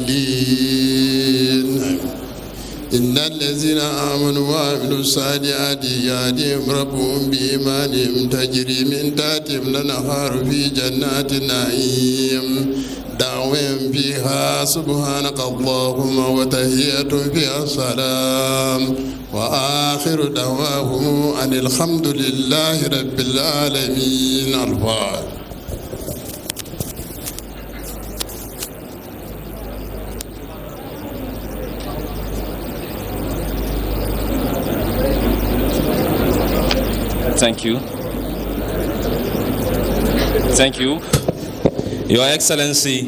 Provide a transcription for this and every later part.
الضالين إن الذين آمنوا وعملوا الصالحات يهديهم ربهم بإيمانهم تجري من تحتهم الأنهار في جنات النعيم دعواهم فيها سبحانك اللهم وتحيتهم فيها سلام وآخر دعواهم أن الحمد لله رب العالمين. الفاتحة. Thank you. Thank you. Your Excellency,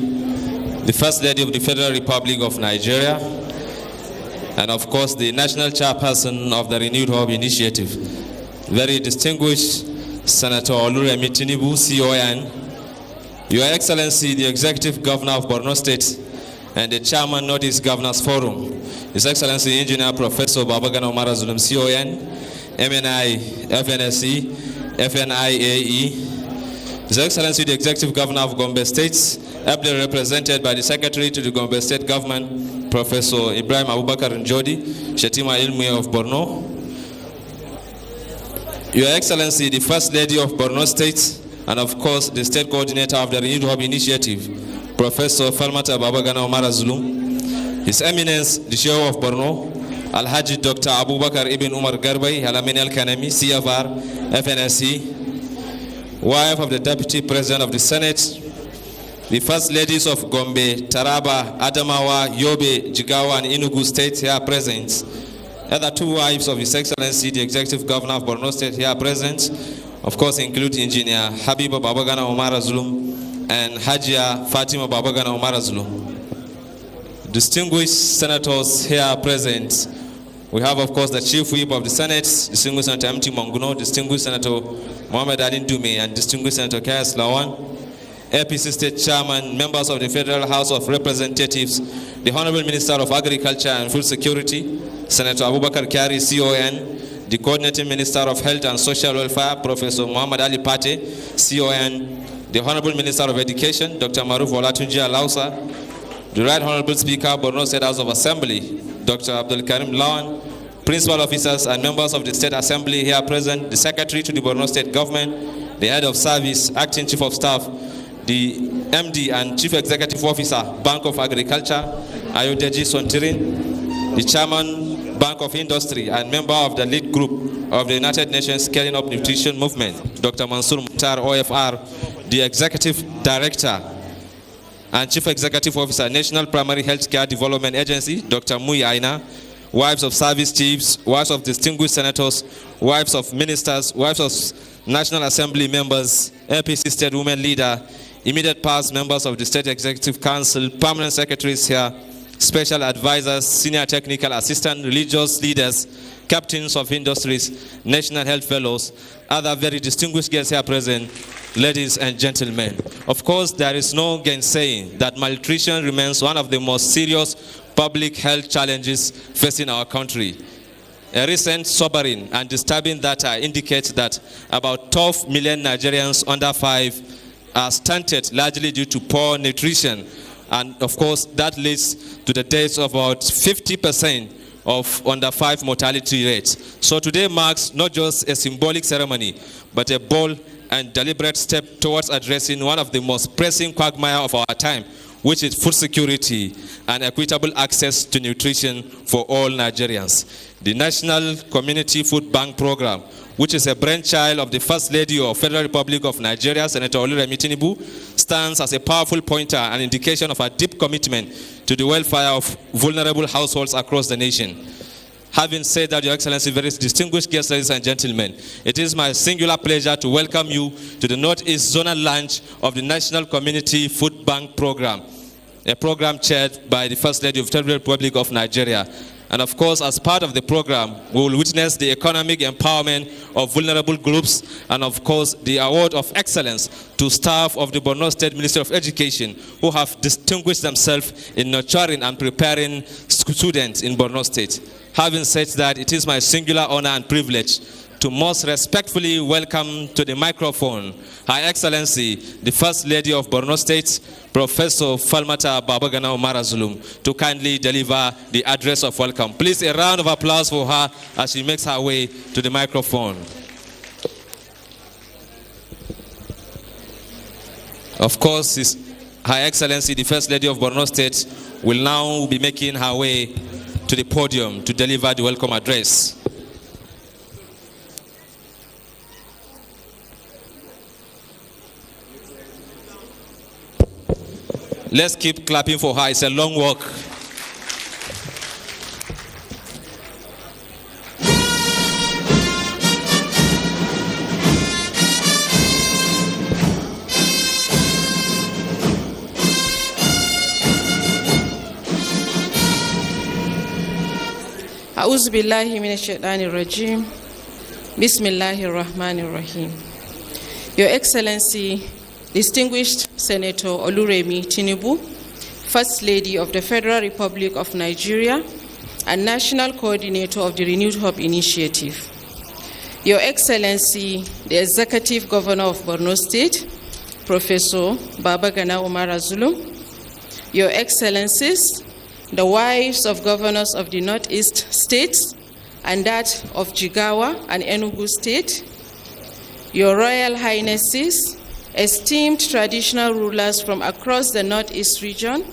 the First Lady of the Federal Republic of Nigeria, and of course the National Chairperson of the Renewed Hope Initiative, very distinguished Senator Oluremi Tinubu, CON, Your Excellency, the Executive Governor of Borno State and the Chairman Northeast Governors Forum, His Excellency Engineer Professor Babagana Umar Zulum, CON, MNI, FNSE, FNIAE, His Excellency the Executive Governor of Gombe State, ably represented by the Secretary to the Gombe State Government, Professor Ibrahim Abubakar Njodi, Shetima Ilmuye of Borno, Your Excellency the First Lady of Borno State, and of course the State Coordinator of the Renewed Hope Initiative, Professor Falmata Babagana Omar Zulum, His Eminence the Sheikh of Borno, Alhaji Dr. Abubakar Ibn Umar Garbai, Halamin Al-Kanami, CFR, FNSE, wife of the Deputy President of the Senate, the First Ladies of Gombe, Taraba, Adamawa, Yobe, Jigawa, and Enugu State here present, other two wives of His Excellency, the Executive Governor of Borno State here present, of course include Engineer Habiba Babagana Omar Zulum and Hajia Fatima Babagana Omar Zulum. Distinguished senators here present, we have, of course, the Chief Whip of the Senate, distinguished Senator M.T. Monguno, distinguished Senator Mohamed Alin Dume, and distinguished Senator Kayas Lawan, APC State Chairman, members of the Federal House of Representatives, the Honorable Minister of Agriculture and Food Security, Senator Abubakar Kyari, CON, the Coordinating Minister of Health and Social Welfare, Professor Muhammad Ali Pate, CON, the Honorable Minister of Education, Dr. Maruf Olatunji Alausa, the Right Honorable Speaker, Borno State House of Assembly, Dr. Abdul Karim Lawan, principal officers and members of the State Assembly here present, the Secretary to the Borno State Government, the Head of Service, Acting Chief of Staff, the MD and Chief Executive Officer, Bank of Agriculture, Ayodeji Sontirin, the Chairman, Bank of Industry, and member of the lead group of the United Nations Scaling Up Nutrition Movement, Dr. Mansour Mukhtar, OFR, the Executive Director and Chief Executive Officer, National Primary Health Care Development Agency, Dr. Mui Aina, wives of service chiefs, wives of distinguished senators, wives of ministers, wives of National Assembly members, APC State Women Leader, immediate past members of the State Executive Council, permanent secretaries here, special advisors, senior technical assistant, religious leaders, captains of industries, national health fellows, other very distinguished guests here present, ladies and gentlemen. Of course, there is no gainsaying that malnutrition remains one of the most serious public health challenges facing our country. A recent sobering and disturbing data indicates that about 12 million Nigerians under 5 are stunted largely due to poor nutrition. And of course, that leads to the deaths of about 50% of under 5 mortality rates. So today marks not just a symbolic ceremony, but a bold and deliberate step towards addressing one of the most pressing quagmire of our time, which is food security and equitable access to nutrition for all Nigerians. The National Community Food Bank Program, which is a brainchild of the First Lady of Federal Republic of Nigeria, Senator Oluremi Tinubu, stands as a powerful pointer and indication of a deep commitment to the welfare of vulnerable households across the nation. Having said that, Your Excellency, very distinguished guests, ladies and gentlemen, it is my singular pleasure to welcome you to the Northeast Zonal launch of the National Community Food Bank Program, a program chaired by the First Lady of the Federal Republic of Nigeria. And of course, as part of the program, we will witness the economic empowerment of vulnerable groups and of course, the award of excellence to staff of the Borno State Ministry of Education who have distinguished themselves in nurturing and preparing students in Borno State. Having said that, it is my singular honor and privilege to most respectfully welcome to the microphone Her Excellency, the First Lady of Borno State, Professor Falmata Babagana Umara Zulum, to kindly deliver the address of welcome. Please, a round of applause for her as she makes her way to the microphone. Of course, Her Excellency, the First Lady of Borno State, will now be making her way to the podium to deliver the welcome address. Let's keep clapping for her. It's a long walk. A'udhu billahi minash shaitanir rajim. Bismillahir rahmanir rahim. Your Excellency, distinguished Senator Oluremi Tinubu, First Lady of the Federal Republic of Nigeria and National Coordinator of the Renewed Hope Initiative. Your Excellency, the Executive Governor of Borno State, Professor Babagana Umara Zulum, Your Excellencies, the wives of governors of the Northeast states and that of Jigawa and Enugu State, Your Royal Highnesses, esteemed traditional rulers from across the Northeast region,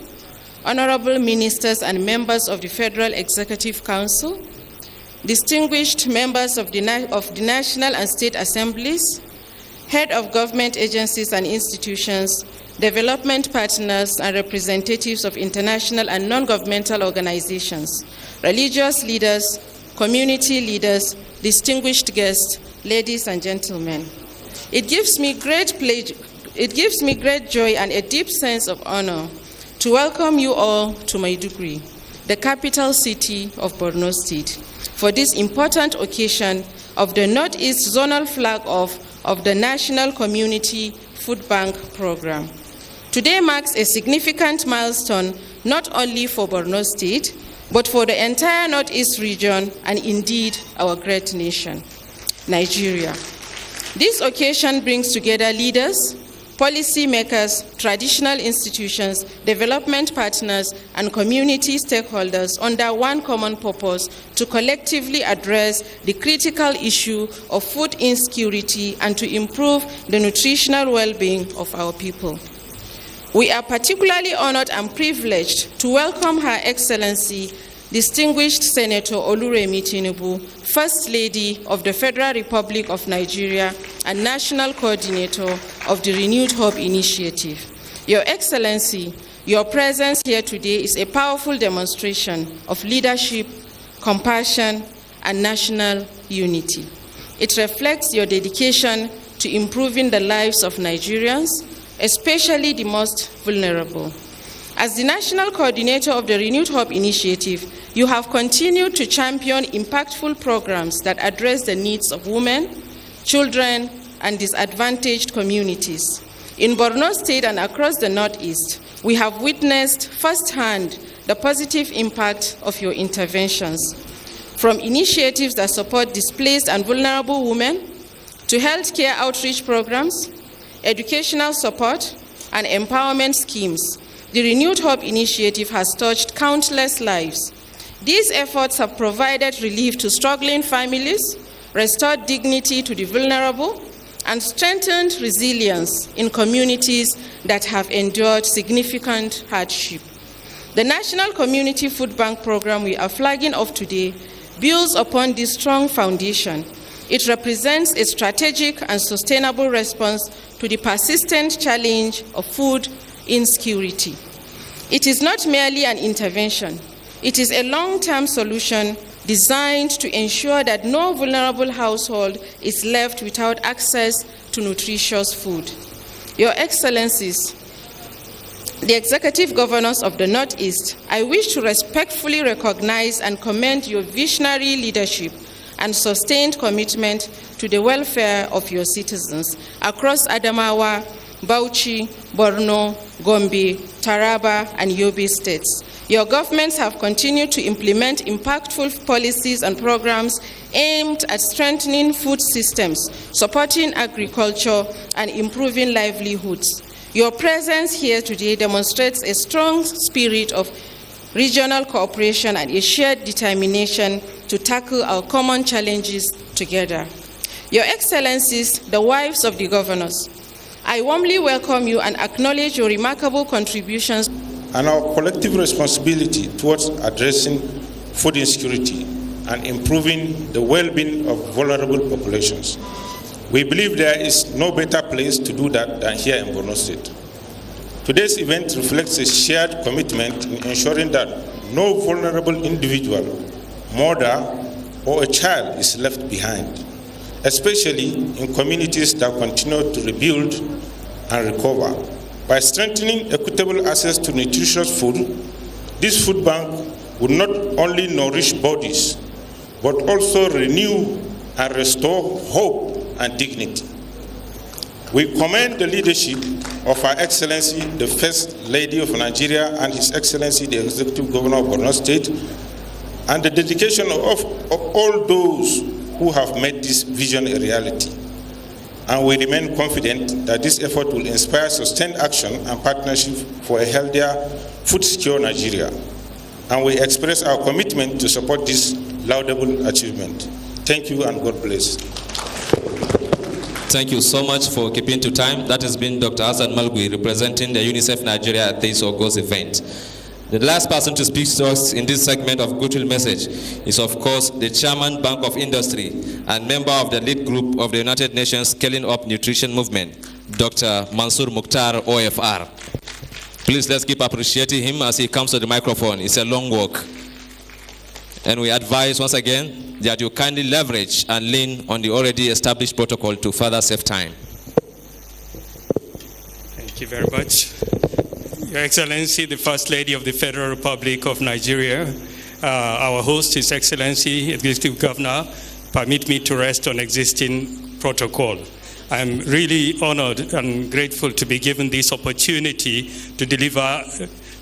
honorable ministers and members of the Federal Executive Council, distinguished members of the National and State Assemblies, head of government agencies and institutions, development partners and representatives of international and non-governmental organizations, religious leaders, community leaders, distinguished guests, ladies and gentlemen. It gives me great joy and a deep sense of honor to welcome you all to Maiduguri, the capital city of Borno State, for this important occasion of the Northeast Zonal Flag Off of the National Community Food Bank Program. Today marks a significant milestone not only for Borno State, but for the entire Northeast region and indeed our great nation, Nigeria. This occasion brings together leaders, policymakers, traditional institutions, development partners, and community stakeholders under one common purpose to collectively address the critical issue of food insecurity and to improve the nutritional well-being of our people. We are particularly honored and privileged to welcome Her Excellency, distinguished Senator Oluremi Tinubu, First Lady of the Federal Republic of Nigeria and National Coordinator of the Renewed Hope Initiative. Your Excellency, your presence here today is a powerful demonstration of leadership, compassion, and national unity. It reflects your dedication to improving the lives of Nigerians, especially the most vulnerable. As the National Coordinator of the Renewed Hope Initiative, you have continued to champion impactful programs that address the needs of women, children, and disadvantaged communities. In Borno State and across the Northeast, we have witnessed firsthand the positive impact of your interventions, from initiatives that support displaced and vulnerable women, to healthcare outreach programs, educational support, and empowerment schemes. The Renewed Hope Initiative has touched countless lives. These efforts have provided relief to struggling families, restored dignity to the vulnerable, and strengthened resilience in communities that have endured significant hardship. The National Community Food Bank Program we are flagging off today builds upon this strong foundation. It represents a strategic and sustainable response to the persistent challenge of food insecurity. It is not merely an intervention. It is a long-term solution designed to ensure that no vulnerable household is left without access to nutritious food. Your Excellencies, the Executive Governors of the Northeast, I wish to respectfully recognize and commend your visionary leadership and sustained commitment to the welfare of your citizens across Adamawa, Bauchi, Borno, Gombe, Taraba, and Yobe states. Your governments have continued to implement impactful policies and programs aimed at strengthening food systems, supporting agriculture, and improving livelihoods. Your presence here today demonstrates a strong spirit of regional cooperation and a shared determination to tackle our common challenges together. Your Excellencies, the wives of the governors, I warmly welcome you and acknowledge your remarkable contributions and our collective responsibility towards addressing food insecurity and improving the well-being of vulnerable populations. We believe there is no better place to do that than here in Borno State. Today's event reflects a shared commitment in ensuring that no vulnerable individual, mother, or a child is left behind, especially in communities that continue to rebuild and recover. By strengthening equitable access to nutritious food, this food bank would not only nourish bodies, but also renew and restore hope and dignity. We commend the leadership of Her Excellency, the First Lady of Nigeria, and His Excellency, the Executive Governor of Borno State, and the dedication of all those who have made this vision a reality. And we remain confident that this effort will inspire sustained action and partnership for a healthier, food-secure Nigeria. And we express our commitment to support this laudable achievement. Thank you and God bless. Thank you so much for keeping to time. That has been Dr. Hassan Malgui representing the UNICEF Nigeria at this August event. The last person to speak to us in this segment of Goodwill Message is, of course, the Chairman, Bank of Industry, and member of the lead group of the United Nations Scaling Up Nutrition Movement, Dr. Mansour Mukhtar, OFR. Please, let's keep appreciating him as he comes to the microphone. It's a long walk. And we advise, once again, that you kindly leverage and lean on the already established protocol to further save time. Thank you very much. Your Excellency, the First Lady of the Federal Republic of Nigeria, our host, His Excellency, Executive Governor, permit me to rest on existing protocol. I'm really honored and grateful to be given this opportunity to deliver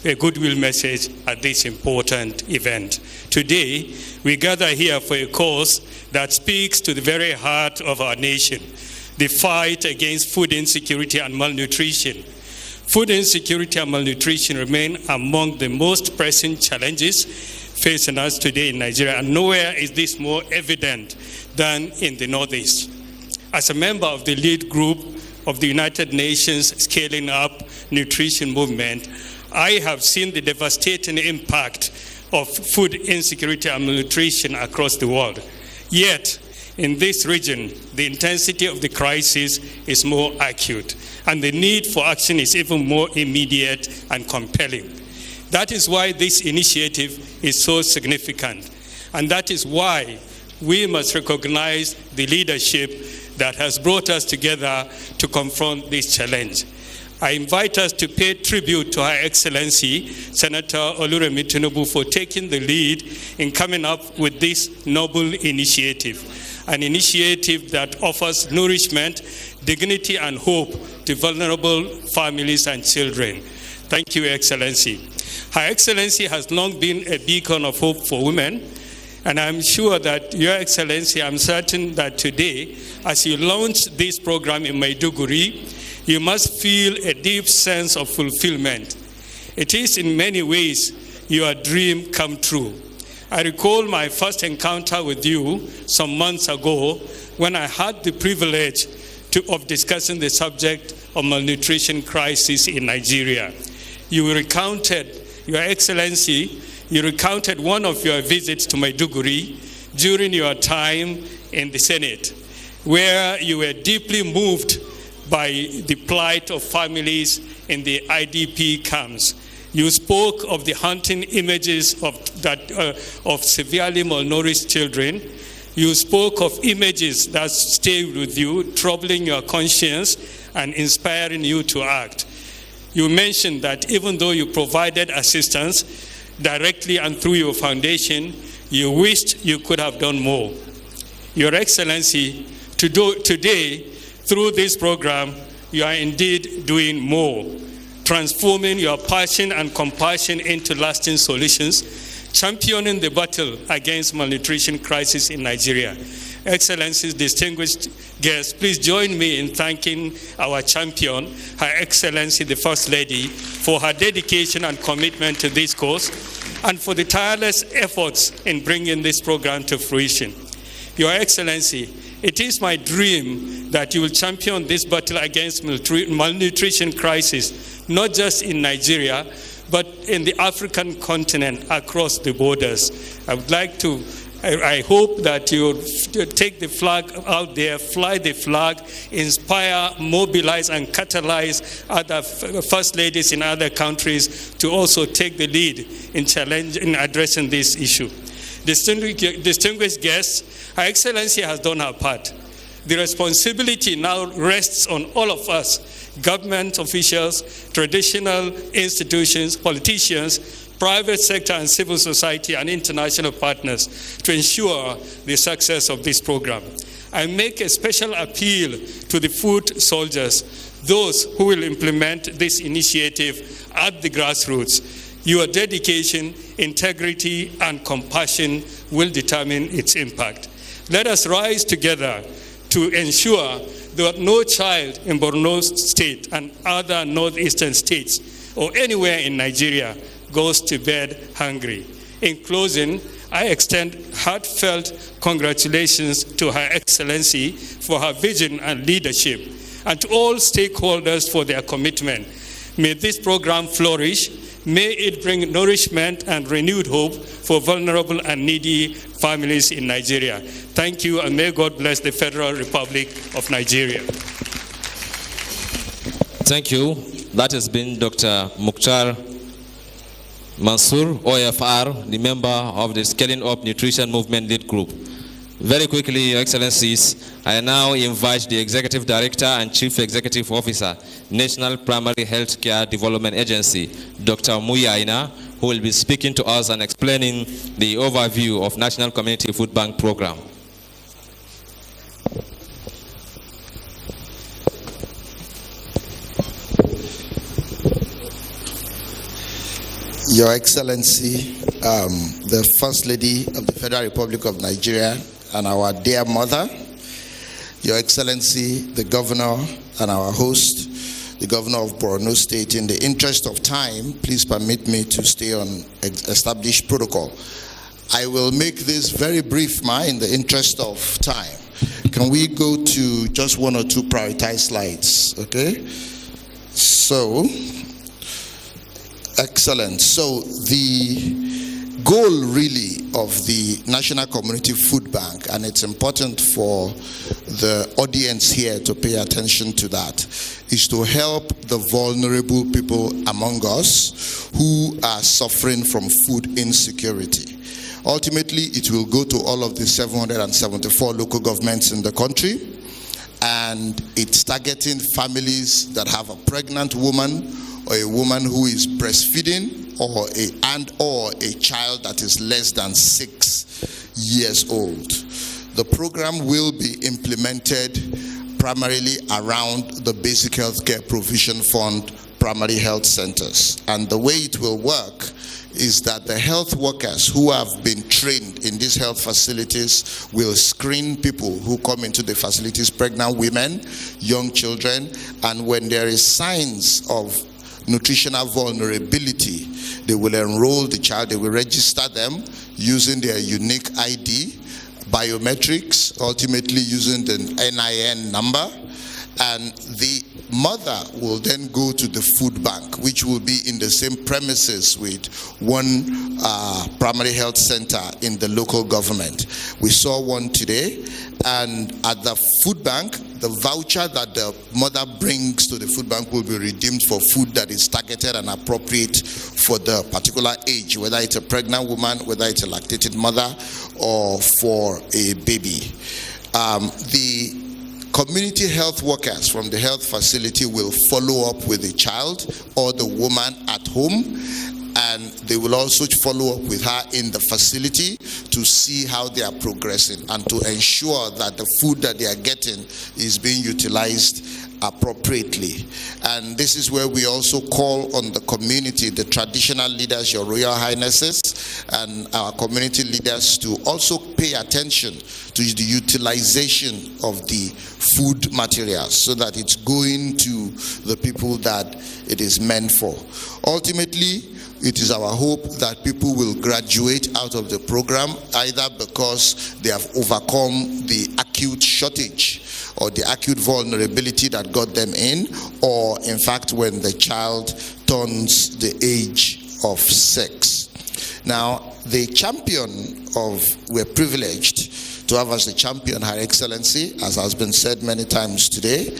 a goodwill message at this important event. Today, we gather here for a cause that speaks to the very heart of our nation, the fight against food insecurity and malnutrition. Food insecurity and malnutrition remain among the most pressing challenges facing us today in Nigeria, and nowhere is this more evident than in the Northeast. As a member of the lead group of the United Nations Scaling Up Nutrition Movement, I have seen the devastating impact of food insecurity and malnutrition across the world. Yet, in this region, the intensity of the crisis is more acute, and the need for action is even more immediate and compelling. That is why this initiative is so significant, and that is why we must recognize the leadership that has brought us together to confront this challenge. I invite us to pay tribute to Her Excellency, Senator Oluremi Tinubu, for taking the lead in coming up with this noble initiative, an initiative that offers nourishment, dignity, and hope to vulnerable families and children. Thank you, Your Excellency. Her Excellency has long been a beacon of hope for women, and I'm sure that, Your Excellency, I'm certain that today, as you launch this program in Maiduguri, you must feel a deep sense of fulfillment. It is in many ways your dream come true. I recall my first encounter with you some months ago when I had the privilege of discussing the subject of malnutrition crisis in Nigeria. You recounted, Your Excellency, you recounted one of your visits to Maiduguri during your time in the Senate, where you were deeply moved by the plight of families in the IDP camps. You spoke of the haunting images of severely malnourished children. You spoke of images that stayed with you, troubling your conscience and inspiring you to act. You mentioned that even though you provided assistance directly and through your foundation, you wished you could have done more. Your Excellency, today, through this program, you are indeed doing more, transforming your passion and compassion into lasting solutions, championing the battle against malnutrition crisis in Nigeria. Excellencies, distinguished guests, please join me in thanking our champion, Her Excellency the First Lady, for her dedication and commitment to this cause, and for the tireless efforts in bringing this program to fruition. Your Excellency, it is my dream that you will champion this battle against malnutrition crisis, not just in Nigeria, but in the African continent across the borders. I hope that you take the flag out there, fly the flag, inspire, mobilize, and catalyze other first ladies in other countries to also take the lead in addressing this issue. Distinguished guests, Her Excellency has done her part. The responsibility now rests on all of us, government officials, traditional institutions, politicians, private sector and civil society and international partners to ensure the success of this program. I make a special appeal to the food soldiers, those who will implement this initiative at the grassroots. Your dedication, integrity, and compassion will determine its impact. Let us rise together to ensure that no child in Borno State and other northeastern states or anywhere in Nigeria goes to bed hungry. In closing, I extend heartfelt congratulations to Her Excellency for her vision and leadership, and to all stakeholders for their commitment. May this program flourish. May it bring nourishment and renewed hope for vulnerable and needy families in Nigeria. Thank you, and may God bless the Federal Republic of Nigeria. Thank you. That has been Dr. Mukhtar Mansour, OFR, the member of the Scaling Up Nutrition Movement Lead Group. Very quickly, Your Excellencies, I now invite the Executive Director and Chief Executive Officer, National Primary Health Care Development Agency, Dr. Muyaina, who will be speaking to us and explaining the overview of National Community Food Bank Program. Your Excellency, the First Lady of the Federal Republic of Nigeria, and our dear mother, Your Excellency, the Governor and our host, the Governor of Borno State, in the interest of time, please permit me to stay on established protocol. I will make this very brief, in the interest of time. Can we go to just one or two prioritized slides, okay? So, excellent. So the goal really of the National Community Food Bank, and it's important for the audience here to pay attention to that, is to help the vulnerable people among us who are suffering from food insecurity. Ultimately, it will go to all of the 774 local governments in the country, and it's targeting families that have a pregnant woman or a woman who is breastfeeding, or a child that is less than 6 years old. The program will be implemented primarily around the Basic Healthcare Provision Fund primary health centers. And the way it will work is that the health workers who have been trained in these health facilities will screen people who come into the facilities, pregnant women, young children, and when there is signs of nutritional vulnerability, they will enroll the child, they will register them using their unique ID, biometrics, ultimately using the NIN number, and the mother will then go to the food bank, which will be in the same premises with one primary health center in the local government. We saw one today, and at the food bank, the voucher that the mother brings to the food bank will be redeemed for food that is targeted and appropriate for the particular age, whether it's a pregnant woman, whether it's a lactated mother, or for a baby. The community health workers from the health facility will follow up with the child or the woman at home, and they will also follow up with her in the facility to see how they are progressing and to ensure that the food that they are getting is being utilized appropriately. And this is where we also call on the community, the traditional leaders, your Royal Highnesses, and our community leaders to also pay attention to the utilization of the food materials so that it's going to the people that it is meant for. Ultimately, it is our hope that people will graduate out of the program either because they have overcome the acute shortage or the acute vulnerability that got them in, or in fact when the child turns the age of 6. Now, the champion we're privileged to have as the champion Her Excellency, as has been said many times today,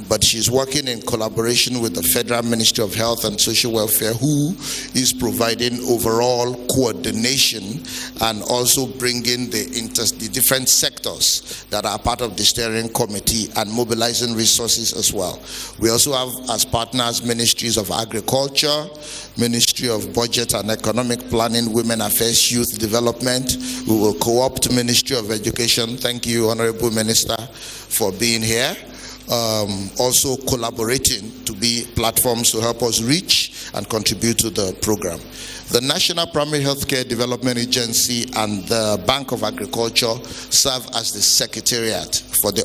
but she's working in collaboration with the Federal Ministry of Health and Social Welfare, who is providing overall coordination and also bringing the different sectors that are part of the steering committee and mobilizing resources as well. We also have as partners Ministries of Agriculture, Ministry of Budget and Economic Planning, Women Affairs, Youth Development. We will co-opt Ministry of Education. Thank you, Honorable Minister, for being here. Also collaborating to be platforms to help us reach and contribute to the program. The National Primary Healthcare Development Agency and the Bank of Agriculture serve as the secretariat for the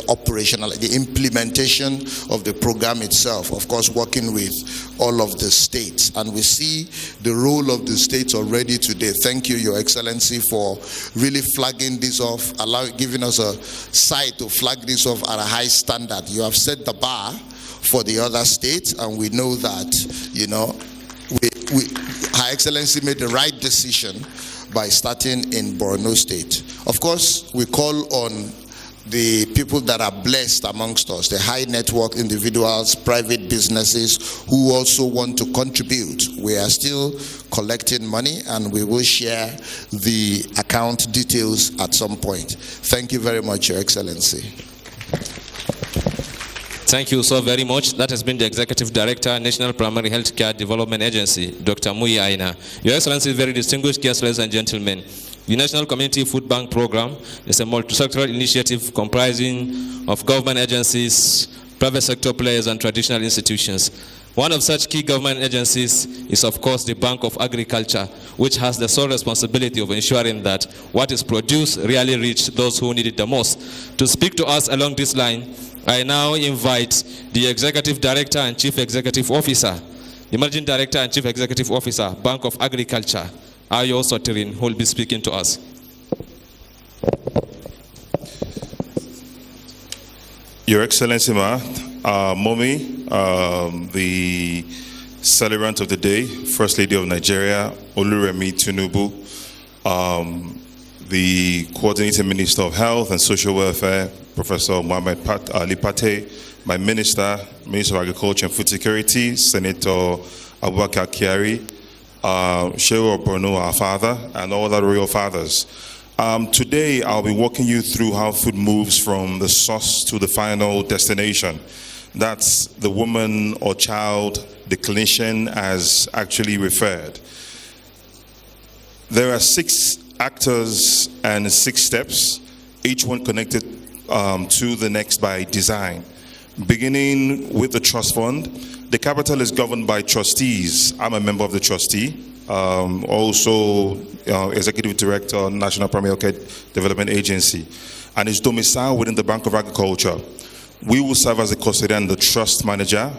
implementation of the program itself, of course working with all of the states. And we see the role of the states already today. Thank you, Your Excellency, for really flagging this off, giving us a site to flag this off at a high standard. You have set the bar for the other states, and we know that, you know, Her Excellency made the right decision by starting in Borno State. Of course, we call on the people that are blessed amongst us, the high net worth individuals, private businesses who also want to contribute. We are still collecting money and we will share the account details at some point. Thank you very much, Your Excellency. Thank you so very much. That has been the Executive Director, National Primary Healthcare Development Agency, Dr. Muyi Aina. Your Excellency, very distinguished guests, ladies and gentlemen. The National Community Food Bank Program is a multi-sectoral initiative comprising of government agencies, private sector players, and traditional institutions. One of such key government agencies is, of course, the Bank of Agriculture, which has the sole responsibility of ensuring that what is produced really reaches those who need it the most. To speak to us along this line, I now invite the Executive Director and Chief Executive Officer, the Managing Director and Chief Executive Officer, Bank of Agriculture, Ayo Sotirin, who will be speaking to us. Your Excellency, Mommy, the celebrant of the day, First Lady of Nigeria, Oluremi Tinubu, the Coordinating Minister of Health and Social Welfare, Professor Mohamed Ali Pate, my Minister of Agriculture and Food Security, Senator Abubakar Kyari, Shehu Borno, our father, and all the royal fathers. Today, I'll be walking you through how food moves from the source to the final destination. That's the woman or child, the clinician as actually referred. There are 6 actors and 6 steps, each one connected to the next by design. Beginning with the trust fund, the capital is governed by trustees. I'm a member of the trustee, also Executive Director, National Primary Healthcare Development Agency, and is domiciled within the Bank of Agriculture. We will serve as the custodian and the trust manager.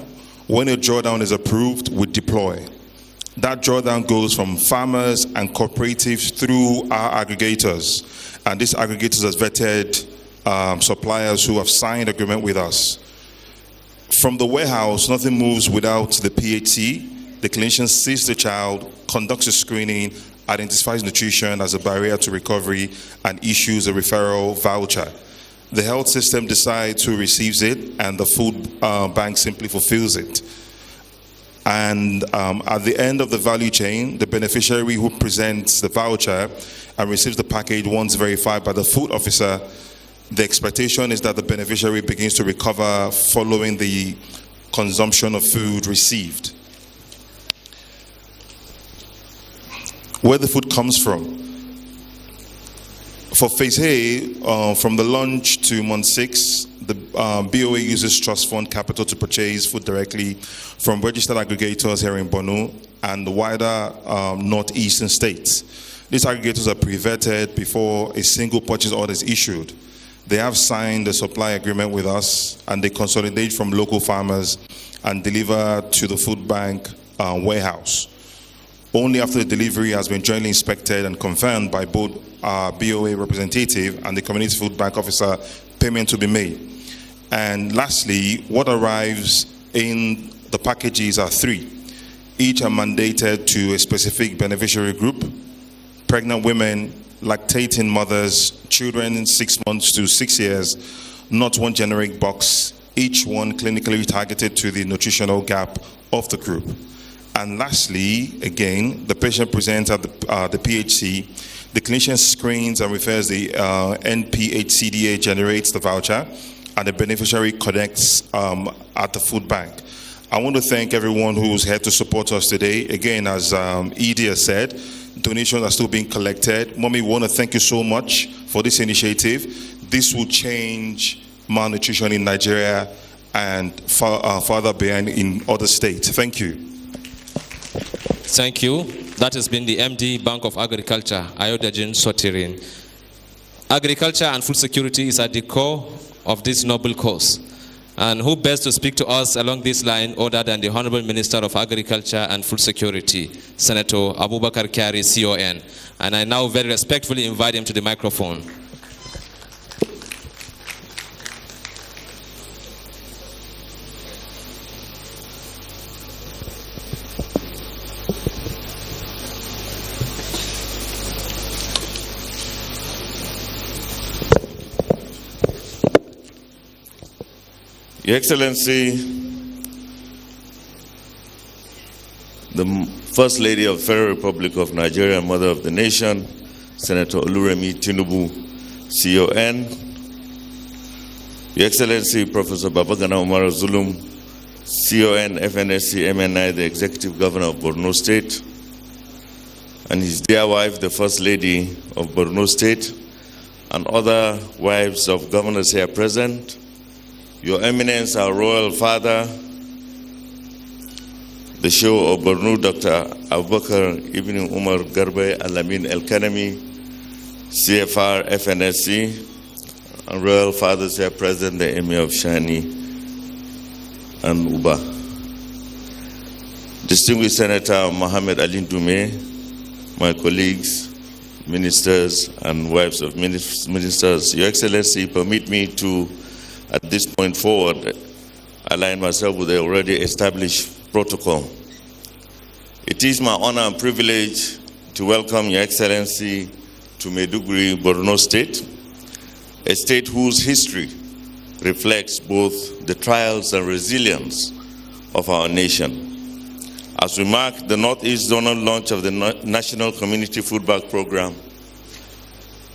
When a drawdown is approved, we deploy. That drawdown goes from farmers and cooperatives through our aggregators. And these aggregators have vetted suppliers who have signed agreement with us. From the warehouse, nothing moves without the PHC. The clinician sees the child, conducts a screening, identifies nutrition as a barrier to recovery, and issues a referral voucher. The health system decides who receives it, and the food bank simply fulfills it. And at the end of the value chain, the beneficiary who presents the voucher and receives the package once verified by the food officer, the expectation is that the beneficiary begins to recover following the consumption of food received. Where the food comes from. For phase A, from the launch to month 6, the BOA uses trust fund capital to purchase food directly from registered aggregators here in Borno and the wider northeastern states. These aggregators are pre-vetted before a single purchase order is issued. They have signed a supply agreement with us, and they consolidate from local farmers and deliver to the food bank warehouse. Only after the delivery has been jointly inspected and confirmed by both our BOA representative and the community food bank officer, payment to be made. And lastly, what arrives in the packages are 3. Each are mandated to a specific beneficiary group: pregnant women, lactating mothers, children 6 months to 6 years, not one generic box, each one clinically targeted to the nutritional gap of the group. And lastly, again, the patient presents at the PHC, the clinician screens and refers the NPHCDA, generates the voucher, and the beneficiary connects at the food bank. I want to thank everyone who's here to support us today. Again, as Edie has said, donations are still being collected. Mommy, we want to thank you so much for this initiative. This will change malnutrition in Nigeria and farther behind in other states. Thank you. Thank you. That has been the MD, Bank of Agriculture, Ayodele Sotirin. Agriculture and food security is at the core of this noble cause. And who best to speak to us along this line other than the Honorable Minister of Agriculture and Food Security, Senator Abubakar Kyari, CON. And I now very respectfully invite him to the microphone. Your Excellency, the First Lady of the Federal Republic of Nigeria, Mother of the Nation, Senator Oluremi Tinubu, CON, Your Excellency, Professor Babagana Umar Zulum, CON, FNSC, MNI, the Executive Governor of Borno State, and his dear wife, the First Lady of Borno State, and other wives of governors here present, Your Eminence, our Royal Father, the Sheikh of Borno, Dr. Abubakar Ibn Umar Garba Alamin El-Kanami, CFR, FNSC, and Royal Fathers here present, the Emir of Shani and Uba. Distinguished Senator Mohammed Ali Dume, my colleagues, ministers, and wives of ministers, Your Excellency, permit me to, at this point forward, align myself with the already established protocol. It is my honor and privilege to welcome Your Excellency to Maiduguri, Borno State, a state whose history reflects both the trials and resilience of our nation. As we mark the Northeast Zonal launch of the National Community Food Bank Program,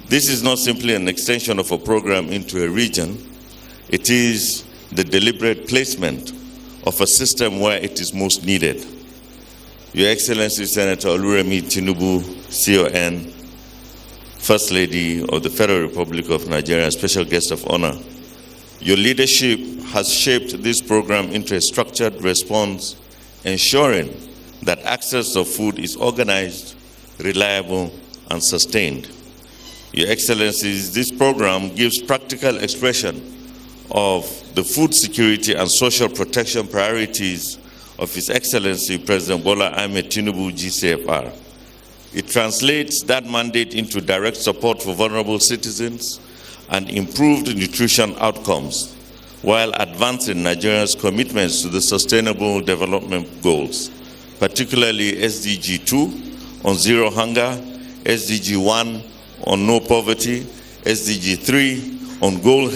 this is not simply an extension of a program into a region. It is the deliberate placement of a system where it is most needed. Your Excellency, Senator Oluremi Tinubu, CON, First Lady of the Federal Republic of Nigeria, Special Guest of Honor, your leadership has shaped this program into a structured response, ensuring that access to food is organized, reliable, and sustained. Your Excellencies, this program gives practical expression of the food security and social protection priorities of His Excellency President Bola Ahmed Tinubu, GCFR. It translates that mandate into direct support for vulnerable citizens and improved nutrition outcomes, while advancing Nigeria's commitments to the Sustainable Development Goals, particularly SDG 2 on zero hunger, SDG 1 on no poverty, SDG 3 on good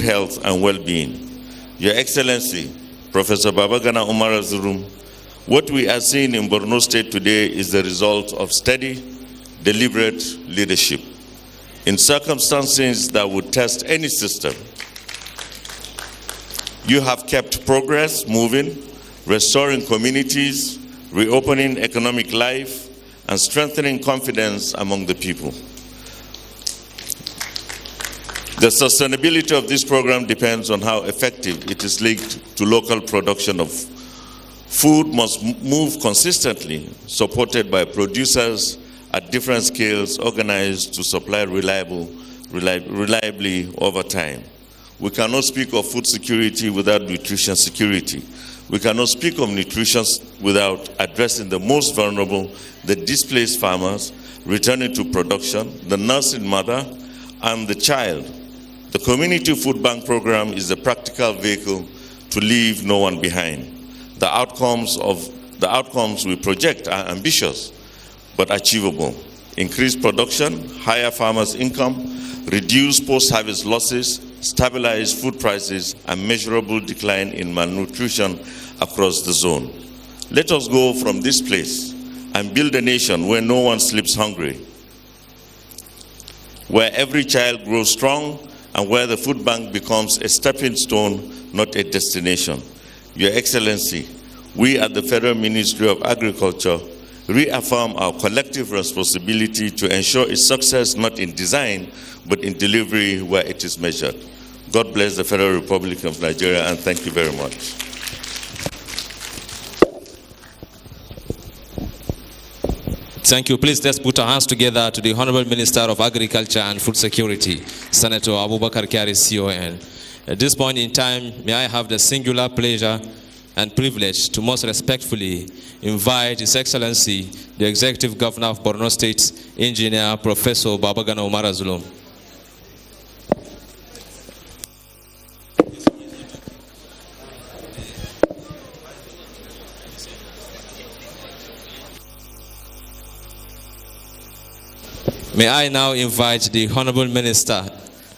health and well-being. Your Excellency, Professor Babagana Umar Zulum, what we are seeing in Borno State today is the result of steady, deliberate leadership. In circumstances that would test any system, you have kept progress moving, restoring communities, reopening economic life, and strengthening confidence among the people. The sustainability of this program depends on how effective it is linked to local production of food. Must move consistently, supported by producers at different scales, organized to supply reliably over time. We cannot speak of food security without nutrition security. We cannot speak of nutrition without addressing the most vulnerable, the displaced farmers, returning to production, the nursing mother, and the child. The Community Food Bank program is a practical vehicle to leave no one behind. The outcomes we project are ambitious but achievable. Increased production, higher farmers' income, reduced post-harvest losses, stabilized food prices, and measurable decline in malnutrition across the zone. Let us go from this place and build a nation where no one sleeps hungry, where every child grows strong, and where the food bank becomes a stepping stone, not a destination. Your Excellency, we at the Federal Ministry of Agriculture reaffirm our collective responsibility to ensure its success not in design, but in delivery where it is measured. God bless the Federal Republic of Nigeria, and thank you very much. Thank you. Please let's put our hands together to the Honorable Minister of Agriculture and Food Security, Senator Abubakar Kyari, CON. At this point in time, may I have the singular pleasure and privilege to most respectfully invite His Excellency, the Executive Governor of Borno State, Engineer Professor Babagana Umar Zulum. May I now invite the Honorable Minister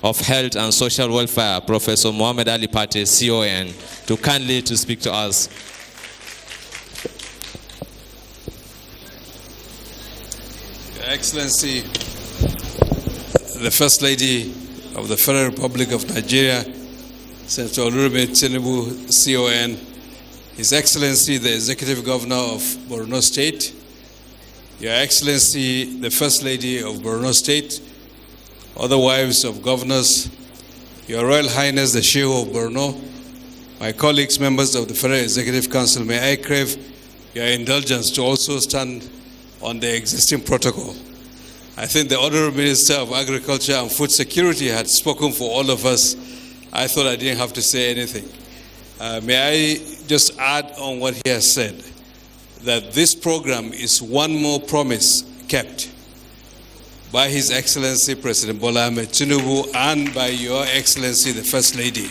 of Health and Social Welfare, Professor Mohammed Ali Pate, CON, to kindly to speak to us. Your Excellency, the First Lady of the Federal Republic of Nigeria, Senator Oluremi Tinubu, CON, His Excellency, the Executive Governor of Borno State, Your Excellency, the First Lady of Borno State, other wives of governors, Your Royal Highness, the Sheikh of Borno, my colleagues, members of the Federal Executive Council, may I crave your indulgence to also stand on the existing protocol. I think the Honorable Minister of Agriculture and Food Security had spoken for all of us. I thought I didn't have to say anything. May I just add on what he has said, that this program is one more promise kept by His Excellency President Bola Ahmed Tinubu and by Your Excellency the First Lady.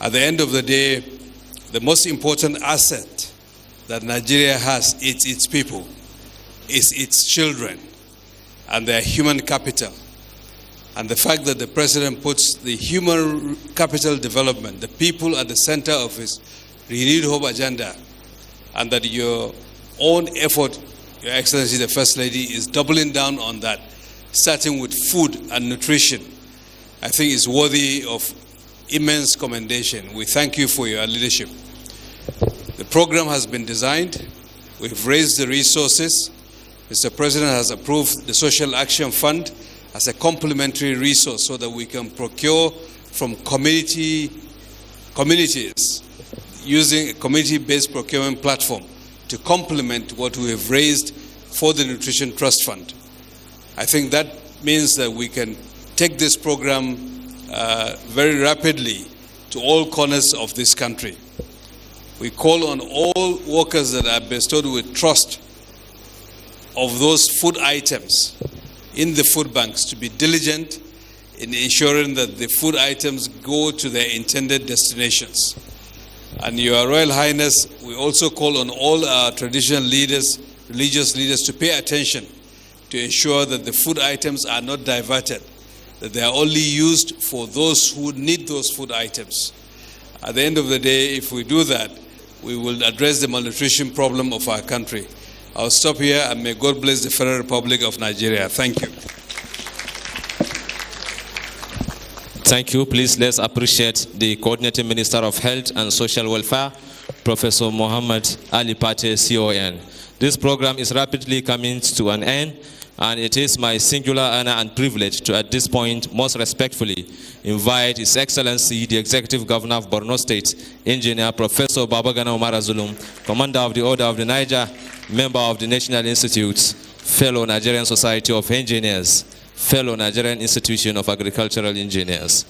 At the end of the day, the most important asset that Nigeria has is its people, is its children, and their human capital. And the fact that the President puts the human capital development, the people at the center of his renewed hope agenda, and that your own effort, Your Excellency the First Lady, is doubling down on that, starting with food and nutrition, I think is worthy of immense commendation. We thank you for your leadership. The program has been designed. We've raised the resources. Mr. President has approved the Social Action Fund as a complementary resource so that we can procure from communities using a community-based procurement platform to complement what we have raised for the Nutrition Trust Fund. I think that means that we can take this program very rapidly to all corners of this country. We call on all workers that are bestowed with trust of those food items in the food banks to be diligent in ensuring that the food items go to their intended destinations. And Your Royal Highness, we also call on all our traditional leaders, religious leaders, to pay attention to ensure that the food items are not diverted, that they are only used for those who need those food items. At the end of the day, if we do that, we will address the malnutrition problem of our country. I'll stop here, and may God bless the Federal Republic of Nigeria. Thank you. Thank you. Please let's appreciate the Coordinating Minister of Health and Social Welfare, Professor Mohammed Ali Pate, CON. This program is rapidly coming to an end, and it is my singular honor and privilege to, at this point, most respectfully invite His Excellency, the Executive Governor of Borno State, Engineer Professor Babagana Umar Zulum, Commander of the Order of the Niger, member of the National Institutes, fellow Nigerian Society of Engineers, fellow Nigerian Institution of Agricultural Engineers.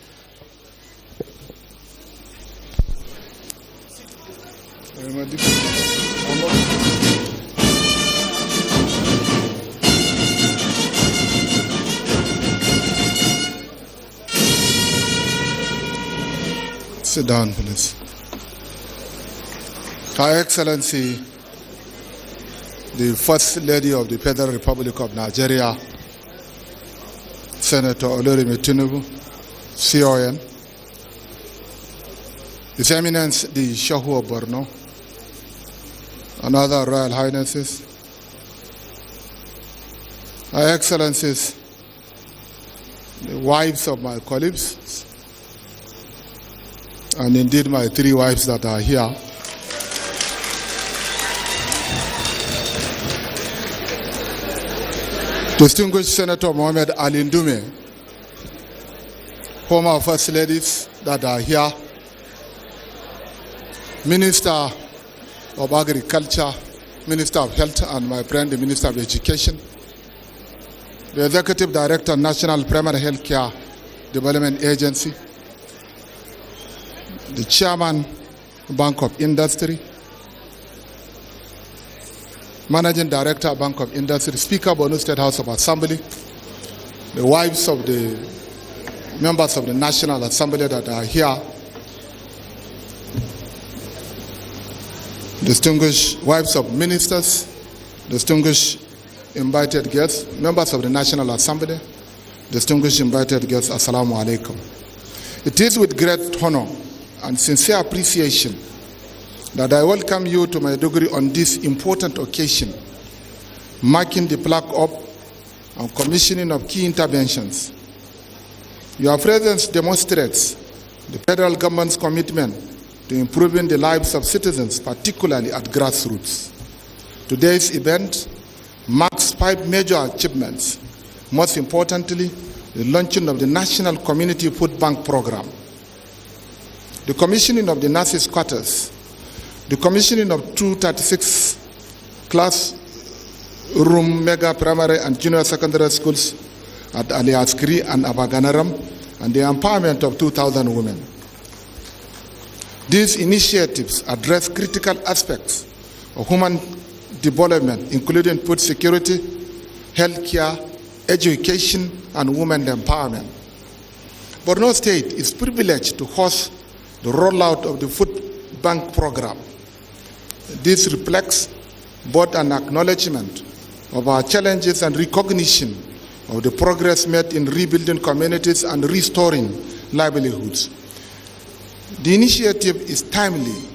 Sit down, please. Her Excellency, the First Lady of the Federal Republic of Nigeria, Senator Oluremi Tinubu, CON, His Eminence the Shehu of Borno, and other Royal Highnesses, Her Excellencies, the wives of my colleagues, and indeed my 3 wives that are here, Distinguished Senator Mohammed Ali Ndume, former First Ladies that are here, Minister of Agriculture, Minister of Health, and my friend, the Minister of Education, the Executive Director, National Primary Health Care Development Agency, the Chairman, Bank of Industry, Managing Director, Bank of Industry, Speaker, Borno State House of Assembly, the wives of the members of the National Assembly that are here, distinguished wives of ministers, distinguished invited guests, members of the National Assembly, distinguished invited guests, Assalamu alaikum. It is with great honor and sincere appreciation that I welcome you to Maiduguri on this important occasion, marking the plaque up and commissioning of key interventions. Your presence demonstrates the federal government's commitment to improving the lives of citizens, particularly at grassroots. Today's event marks 5 major achievements. Most importantly, the launching of the National Community Food Bank Program, the commissioning of the nurses' quarters, the commissioning of 236 classroom mega primary and junior secondary schools at Ali Askri and Abaganaram, and the empowerment of 2,000 women. These initiatives address critical aspects of human development, including food security, healthcare, education, and women empowerment. Borno State is privileged to host the rollout of the Food Bank Program. This reflects both an acknowledgement of our challenges and recognition of the progress made in rebuilding communities and restoring livelihoods. The initiative is timely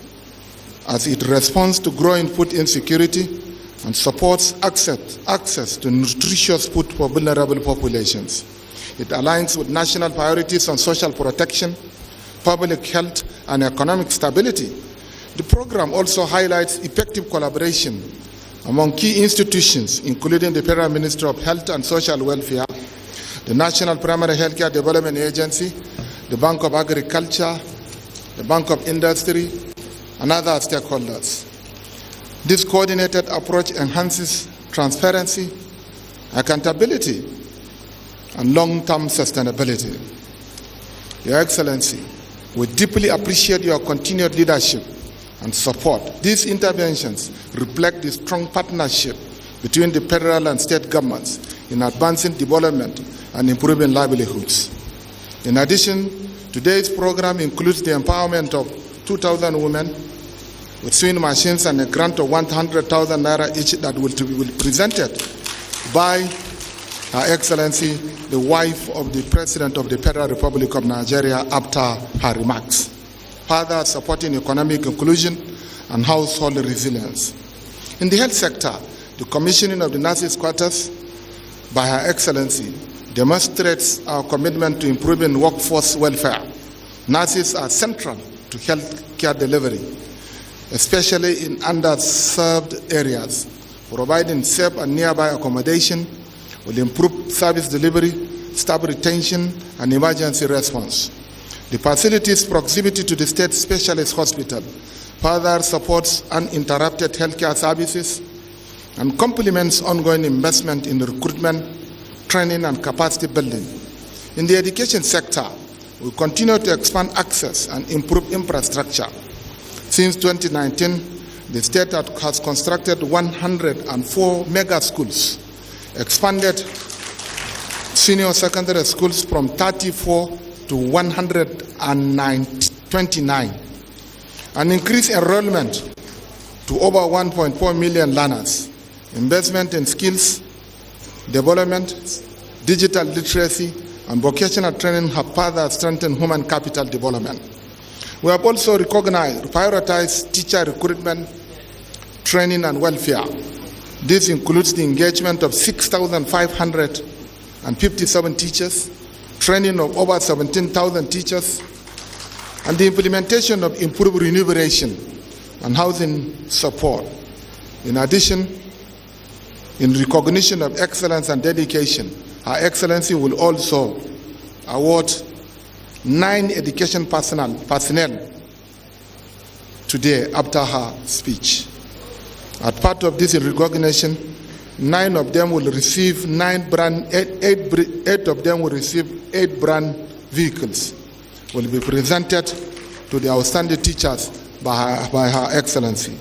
as it responds to growing food insecurity and supports access to nutritious food for vulnerable populations. It aligns with national priorities on social protection, public health, and economic stability. The program also highlights effective collaboration among key institutions, including the Federal Ministry of Health and Social Welfare, the National Primary Healthcare Development Agency, the Bank of Agriculture, the Bank of Industry, and other stakeholders. This coordinated approach enhances transparency, accountability, and long-term sustainability. Your Excellency, we deeply appreciate your continued leadership and support. These interventions reflect the strong partnership between the federal and state governments in advancing development and improving livelihoods. In addition, today's program includes the empowerment of 2,000 women with sewing machines and a grant of 100,000 naira each that will be presented by Her Excellency, the wife of the President of the Federal Republic of Nigeria, after her remarks, further supporting economic inclusion and household resilience. In the health sector, the commissioning of the nurses' quarters by Her Excellency demonstrates our commitment to improving workforce welfare. Nurses are central to health care delivery, especially in underserved areas. providing safe and nearby accommodation will improve service delivery, staff retention, and emergency response. The facility's proximity to the state specialist hospital further supports uninterrupted healthcare services and complements ongoing investment in recruitment, training, and capacity building. In the education sector, we continue to expand access and improve infrastructure. Since 2019, the state has constructed 104 mega schools, expanded senior secondary schools from 34 to 129, and increased enrollment to over 1.4 million learners. Investment in skills development, digital literacy, and vocational training have further strengthened human capital development. We have also prioritized teacher recruitment, training, and welfare. This includes the engagement of 6,557 teachers, training of over 17,000 teachers, and the implementation of improved remuneration and housing support. In addition, in recognition of excellence and dedication, Her Excellency will also award 9 education personnel today after her speech. As part of this recognition, 9 of them will receive 8 of them will receive 8 brand vehicles, will be presented to the outstanding teachers by Her Excellency.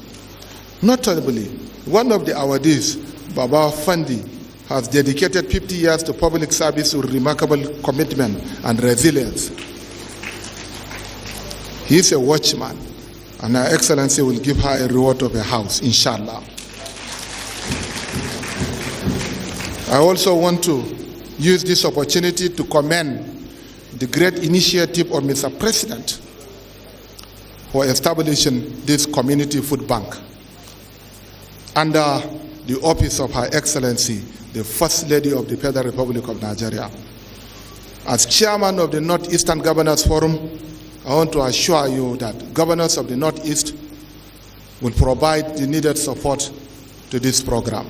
Notably, one of the awardees, Baba Fandi, has dedicated 50 years to public service with remarkable commitment and resilience. He is a watchman, and Her Excellency will give her a reward of a house, inshallah. I also want to use this opportunity to commend the great initiative of Mr. President for establishing this community food bank under the office of Her Excellency, the First Lady of the Federal Republic of Nigeria. As chairman of the Northeastern Governors Forum, I want to assure you that governors of the Northeast will provide the needed support to this program.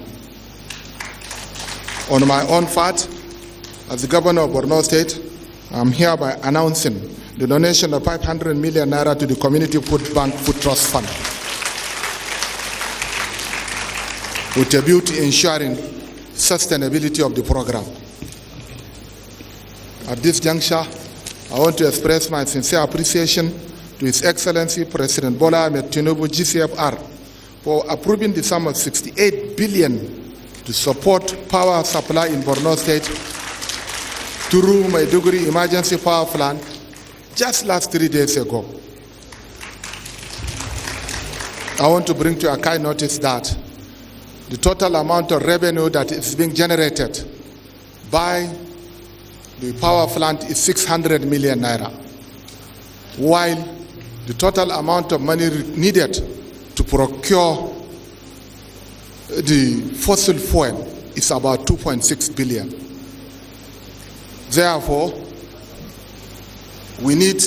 On my own part, as the governor of Borno State, I'm hereby announcing the donation of 500 million naira to the Community Food Bank Food Trust Fund, with a view to ensuring sustainability of the program. At this juncture, I want to express my sincere appreciation to His Excellency President Bola Ahmed Tinubu, GCFR, for approving the sum of 68 billion to support power supply in Borno State through Maiduguri Emergency Power Plant just last 3 days ago. I want to bring to your kind notice that the total amount of revenue that is being generated by the power plant is 600 million naira, while the total amount of money needed to procure the fossil fuel is about 2.6 billion. Therefore, we need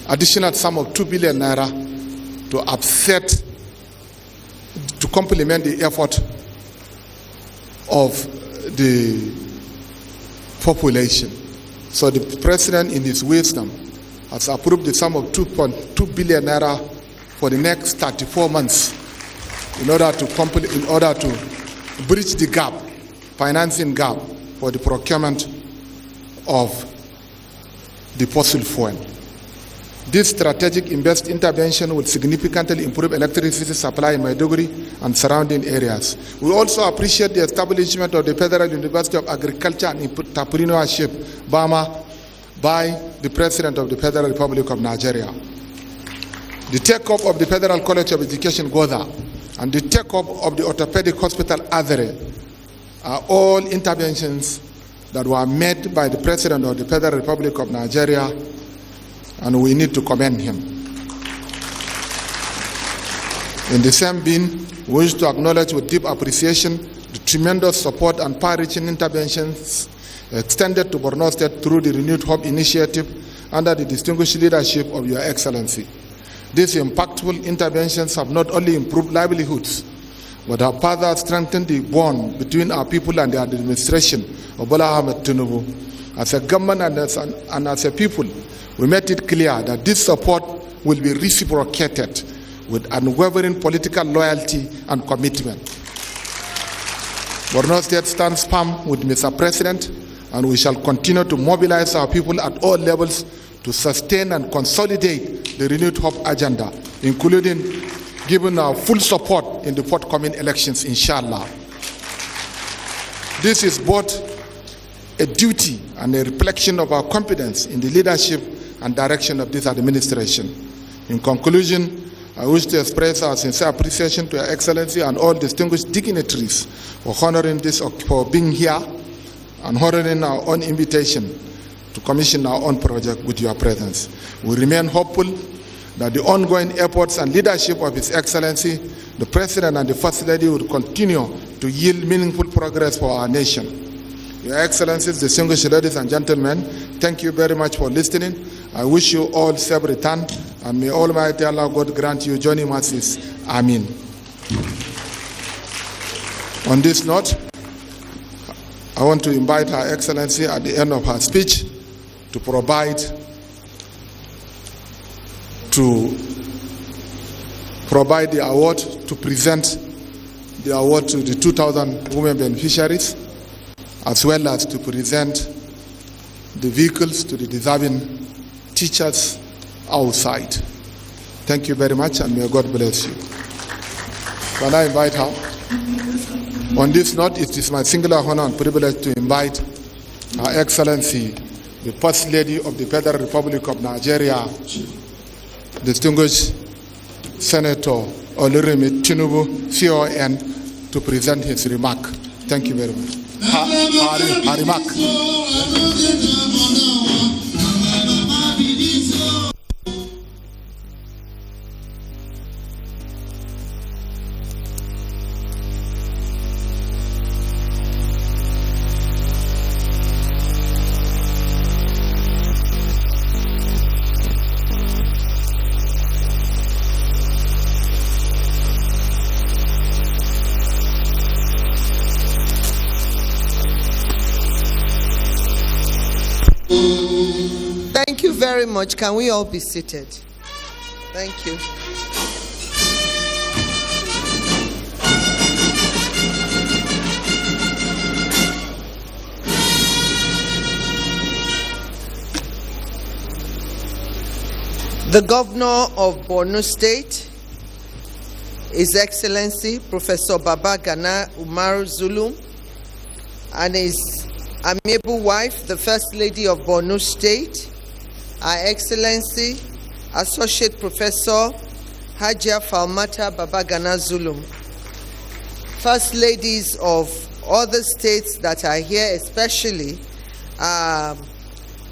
additional sum of 2 billion naira to offset, to complement the effort of the population. So the President, in his wisdom, has approved the sum of 2.2 billion naira for the next 34 months in order to bridge the gap, financing gap for the procurement of the fossil fuel. This strategic intervention will significantly improve electricity supply in Maiduguri and surrounding areas. We also appreciate the establishment of the Federal University of Agriculture and Entrepreneurship, BAMA, by the President of the Federal Republic of Nigeria. The take-up of the Federal College of Education, Goza, and the take-up of the Orthopedic Hospital, Azare, are all interventions that were made by the President of the Federal Republic of Nigeria, and we need to commend him. In the same vein, we wish to acknowledge with deep appreciation the tremendous support and far-reaching interventions extended to Borno State through the Renewed Hope Initiative under the distinguished leadership of Your Excellency. These impactful interventions have not only improved livelihoods, but have further strengthened the bond between our people and the administration of Bola Ahmed Tinubu. As a government and as a people, we made it clear that this support will be reciprocated with unwavering political loyalty and commitment. Borno State stands firm with Mr. President, and we shall continue to mobilize our people at all levels to sustain and consolidate the renewed hope agenda, including giving our full support in the forthcoming elections, inshallah. This is both a duty and a reflection of our confidence in the leadership and direction of this administration. In conclusion, I wish to express our sincere appreciation to Your Excellency and all distinguished dignitaries for being here and honoring our own invitation to commission our own project with your presence. We remain hopeful that the ongoing efforts and leadership of His Excellency, the President and the First Lady will continue to yield meaningful progress for our nation. Your Excellencies, distinguished ladies and gentlemen, thank you very much for listening. I wish you all safe return, and may Almighty Allah God grant you journey mercies. Amen. On this note, I want to invite Her Excellency at the end of her speech to provide the award, to present the award to the 2,000 women beneficiaries, as well as to present the vehicles to the deserving teachers outside. Thank you very much, and may God bless you. Can I invite her? On this note, it is my singular honor and privilege to invite Her Excellency, the First Lady of the Federal Republic of Nigeria, distinguished Senator Oluremi Tinubu, CON, to present his remark. Thank you very much. Her remark. Thank you very much. Can we all be seated? Thank you. The Governor of Borno State, His Excellency Professor Babagana Umar Zulum, and his amiable wife, the First Lady of Borno State, Her Excellency Associate Professor Hajia Falmata Babagana Zulum, First Ladies of other states that are here, especially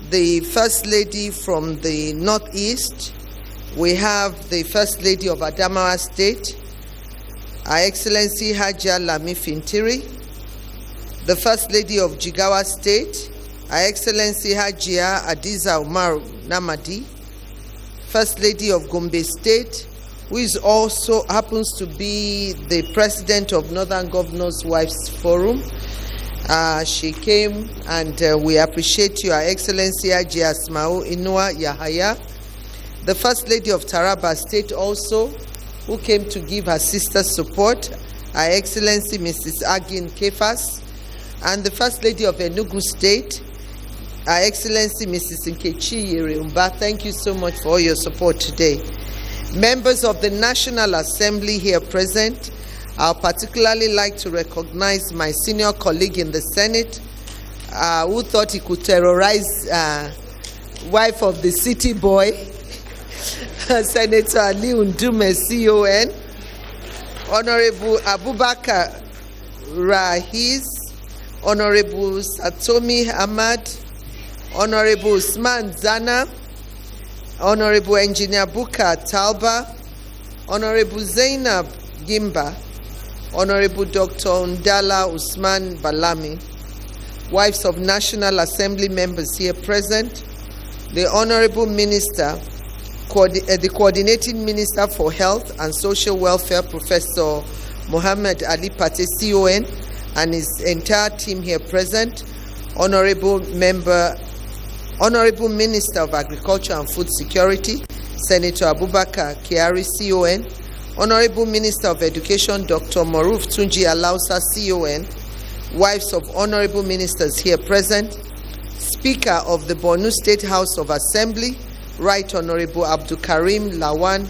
the First Lady from the Northeast. We have the First Lady of Adamawa State, Her Excellency Hajia Lami Fintiri, the First Lady of Jigawa State, Her Excellency Hajia Adiza Umar Namadi, First Lady of Gombe State, who is also happens to be the President of Northern Governors Wives Forum. She came, and we appreciate you, Her Excellency Hajia Asmau Inua Yahaya, the First Lady of Taraba State also, who came to give her sister support, Her Excellency Mrs. Agin Kefas, and the First Lady of Enugu State, Her Excellency Mrs. Nkechi Yereumba. Thank you so much for all your support today. Members of the National Assembly here present, I would particularly like to recognize my senior colleague in the Senate, who thought he could terrorize wife of the city boy, Senator Ali Ndume, CON, Honorable Abubakar Rahiz, Honorable Satomi Ahmad, Honorable Usman Zana, Honorable Engineer Buka Talba, Honorable Zainab Gimba, Honorable Dr. Ndala Usman Balami, wives of National Assembly members here present, the Honorable Minister, the Coordinating Minister for Health and Social Welfare, Professor Mohammed Ali Pate, CON, and his entire team here present, Honorable Minister of Agriculture and Food Security, Senator Abubakar Kyari, CON, Honorable Minister of Education, Dr. Maruf Tunji Alausa, CON, wives of Honorable Ministers here present, Speaker of the Borno State House of Assembly, Right Honorable Abdul Karim Lawan,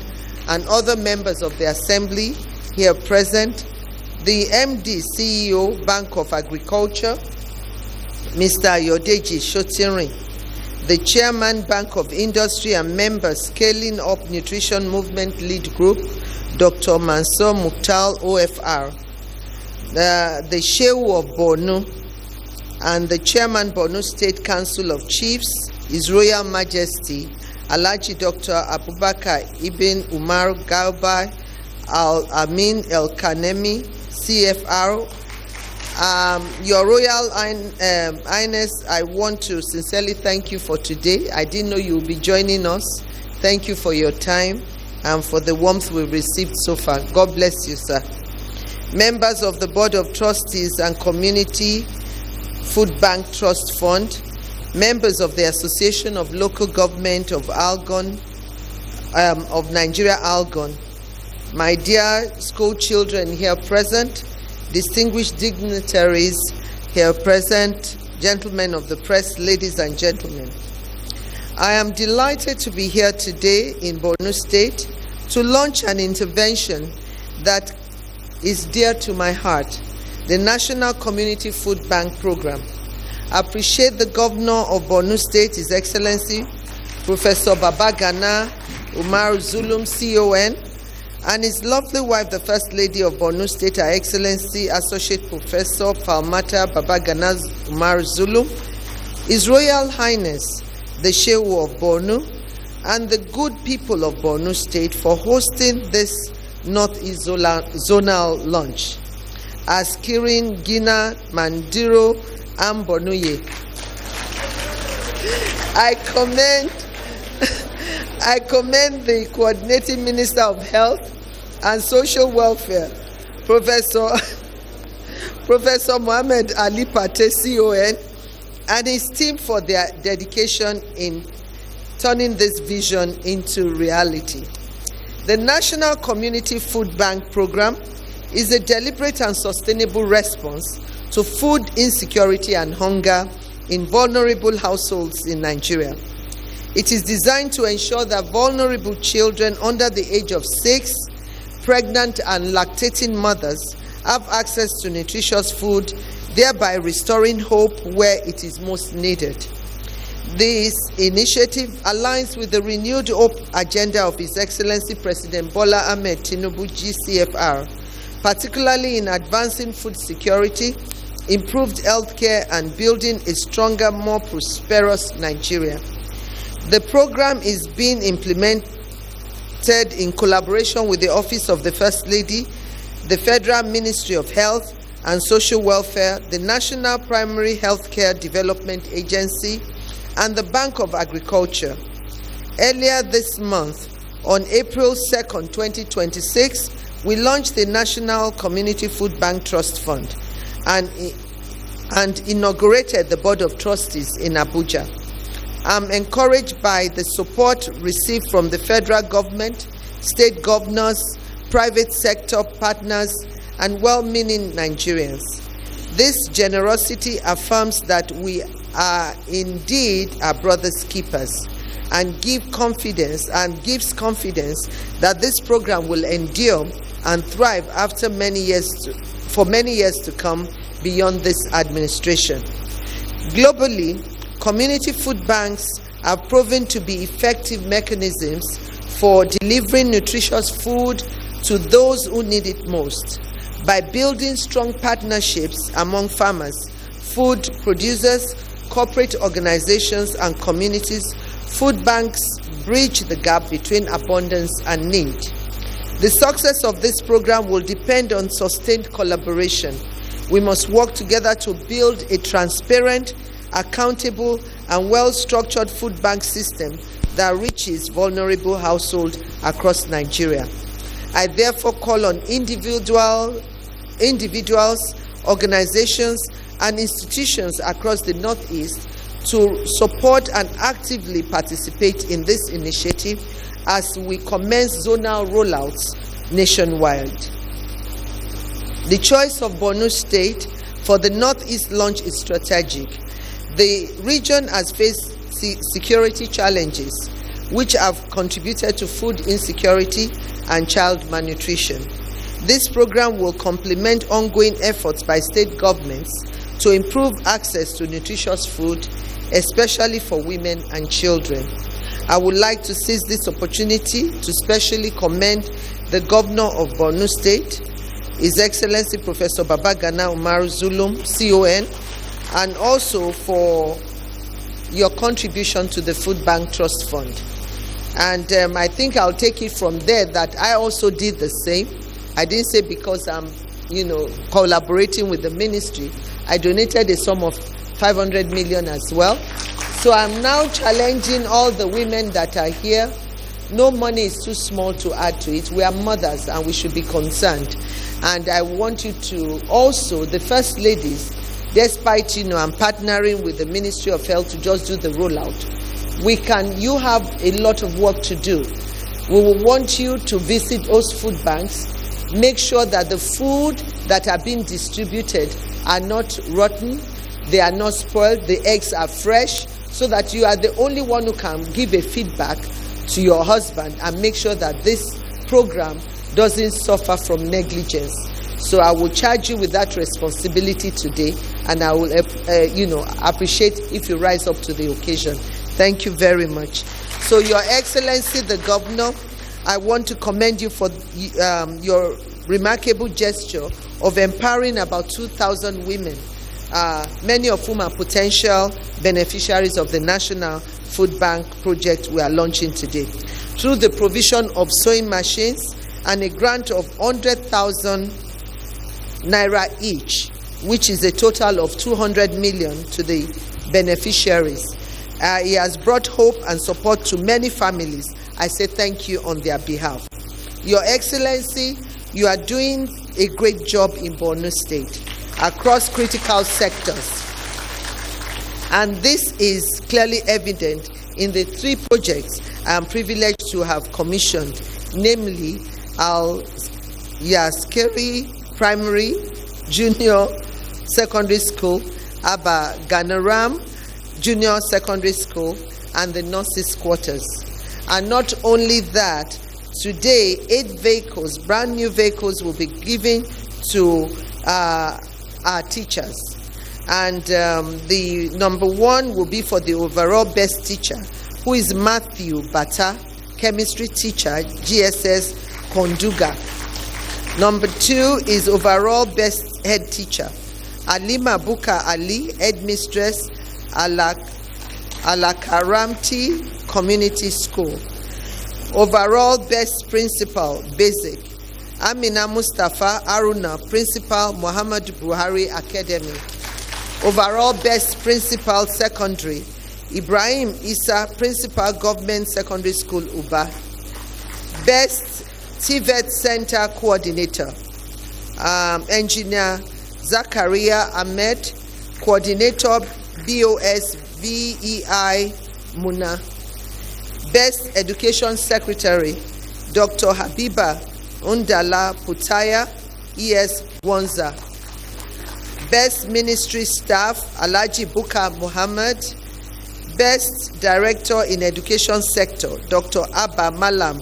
and other members of the Assembly here present, the MD, CEO, Bank of Agriculture, Mr. Yodeji Shotirin, the Chairman, Bank of Industry, and members, Scaling Up Nutrition Movement Lead Group, Dr. Mansour Mukhtar, OFR, the Shehu of Borno, and the Chairman, Borno State Council of Chiefs, His Royal Majesty, Alhaji Dr. Abubakar Ibn Umar Galbai Al-Amin El-Kanemi, CFR. Your Royal Highness, I want to sincerely thank you for today. I didn't know you would be joining us. Thank you for your time and for the warmth we've received so far. God bless you, sir. Members of the Board of Trustees and Community Food Bank Trust Fund, members of the Association of Local Government of Algon, of Nigeria, Algon, my dear school children here present, distinguished dignitaries here present, gentlemen of the press, ladies and gentlemen. I am delighted to be here today in Borno State to launch an intervention that is dear to my heart, the National Community Food Bank Program. I appreciate the Governor of Borno State, His Excellency, Professor Babagana Umar Zulum, CON, and his lovely wife, the First Lady of Borno State, Her Excellency, Associate Professor Falmata Babagana Umar Zulum, His Royal Highness, the Shehu of Borno, and the good people of Borno State for hosting this Northeast Zonal Lunch. Askirin Gina Mandiro Ambonuye. I commend the Coordinating Minister of Health and Social Welfare, Professor Mohammed Ali Pate, CON, and his team for their dedication in turning this vision into reality. The National Community Food Bank Program is a deliberate and sustainable response to food insecurity and hunger in vulnerable households in Nigeria. It is designed to ensure that vulnerable children under the age of 6, pregnant and lactating mothers have access to nutritious food, thereby restoring hope where it is most needed. This initiative aligns with the renewed hope agenda of His Excellency President Bola Ahmed Tinubu, GCFR, particularly in advancing food security, improved healthcare, and building a stronger, more prosperous Nigeria. The program is being implemented in collaboration with the Office of the First Lady, the Federal Ministry of Health and Social Welfare, the National Primary Healthcare Development Agency, and the Bank of Agriculture. Earlier this month, on April 2nd, 2026, we launched the National Community Food Bank Trust Fund and inaugurated the Board of Trustees in Abuja. I'm encouraged by the support received from the federal government, state governors, private sector partners, and well-meaning Nigerians. This generosity affirms that we are indeed our brother's keepers and gives confidence that this program will endure and thrive for many years to come beyond this administration. Globally, community food banks have proven to be effective mechanisms for delivering nutritious food to those who need it most. By building strong partnerships among farmers, food producers, corporate organizations, and communities, food banks bridge the gap between abundance and need. The success of this program will depend on sustained collaboration. We must work together to build a transparent, accountable, and well-structured food bank system that reaches vulnerable households across Nigeria. I therefore call on individuals, organizations, and institutions across the Northeast to support and actively participate in this initiative as we commence zonal rollouts nationwide. The choice of Borno State for the Northeast launch is strategic. The region has faced security challenges which have contributed to food insecurity and child malnutrition. This program will complement ongoing efforts by state governments to improve access to nutritious food, especially for women and children. I would like to seize this opportunity to specially commend the Governor of Borno State, His Excellency Professor Babagana Umaru Zulum, CON, and also for your contribution to the Food Bank Trust Fund. And I think I'll take it from there that I also did the same. I didn't say because I'm, collaborating with the ministry. I donated a sum of 500 million as well. So I'm now challenging all the women that are here. No money is too small to add to it. We are mothers and we should be concerned. And I want you to also, the first ladies, despite, I'm partnering with the Ministry of Health to just do the rollout. You have a lot of work to do. We will want you to visit those food banks, make sure that the food that are being distributed are not rotten, they are not spoiled, the eggs are fresh, so that you are the only one who can give a feedback to your husband and make sure that this program doesn't suffer from negligence. So I will charge you with that responsibility today, and I will, appreciate if you rise up to the occasion. Thank you very much. So, Your Excellency, the Governor, I want to commend you for your remarkable gesture of empowering about 2,000 women, many of whom are potential beneficiaries of the National Food Bank project we are launching today. Through the provision of sewing machines and a grant of 100,000 naira each, which is a total of 200 million to the beneficiaries. He has brought hope and support to many families. I say thank you on their behalf. Your Excellency, you are doing a great job in Borno State across critical sectors. And this is clearly evident in the 3 projects I am privileged to have commissioned, namely Al Yaskeri Primary, Junior Secondary School, Abba Ganaram Junior Secondary School, and the Nurses' Quarters. And not only that, today 8 vehicles, brand new vehicles, will be given to our teachers. And the number 1 will be for the overall best teacher, who is Matthew Bata, chemistry teacher, GSS Konduga. Number 2 is overall best head teacher, Alima Buka Ali, headmistress, Alakaramti Community School. Overall best principal, basic, Amina Mustafa Aruna, principal, Muhammad Buhari Academy. Overall best principal, secondary, Ibrahim Isa, principal, Government Secondary School, Uba. Best TVET Center coordinator, Engineer Zakaria Ahmed, coordinator, BOS VEI Muna. Best Education Secretary, Dr. Habiba Undala Putaya, ES Wanza. Best Ministry Staff, Alhaji Buka Muhammad. Best Director in Education Sector, Dr. Abba Malam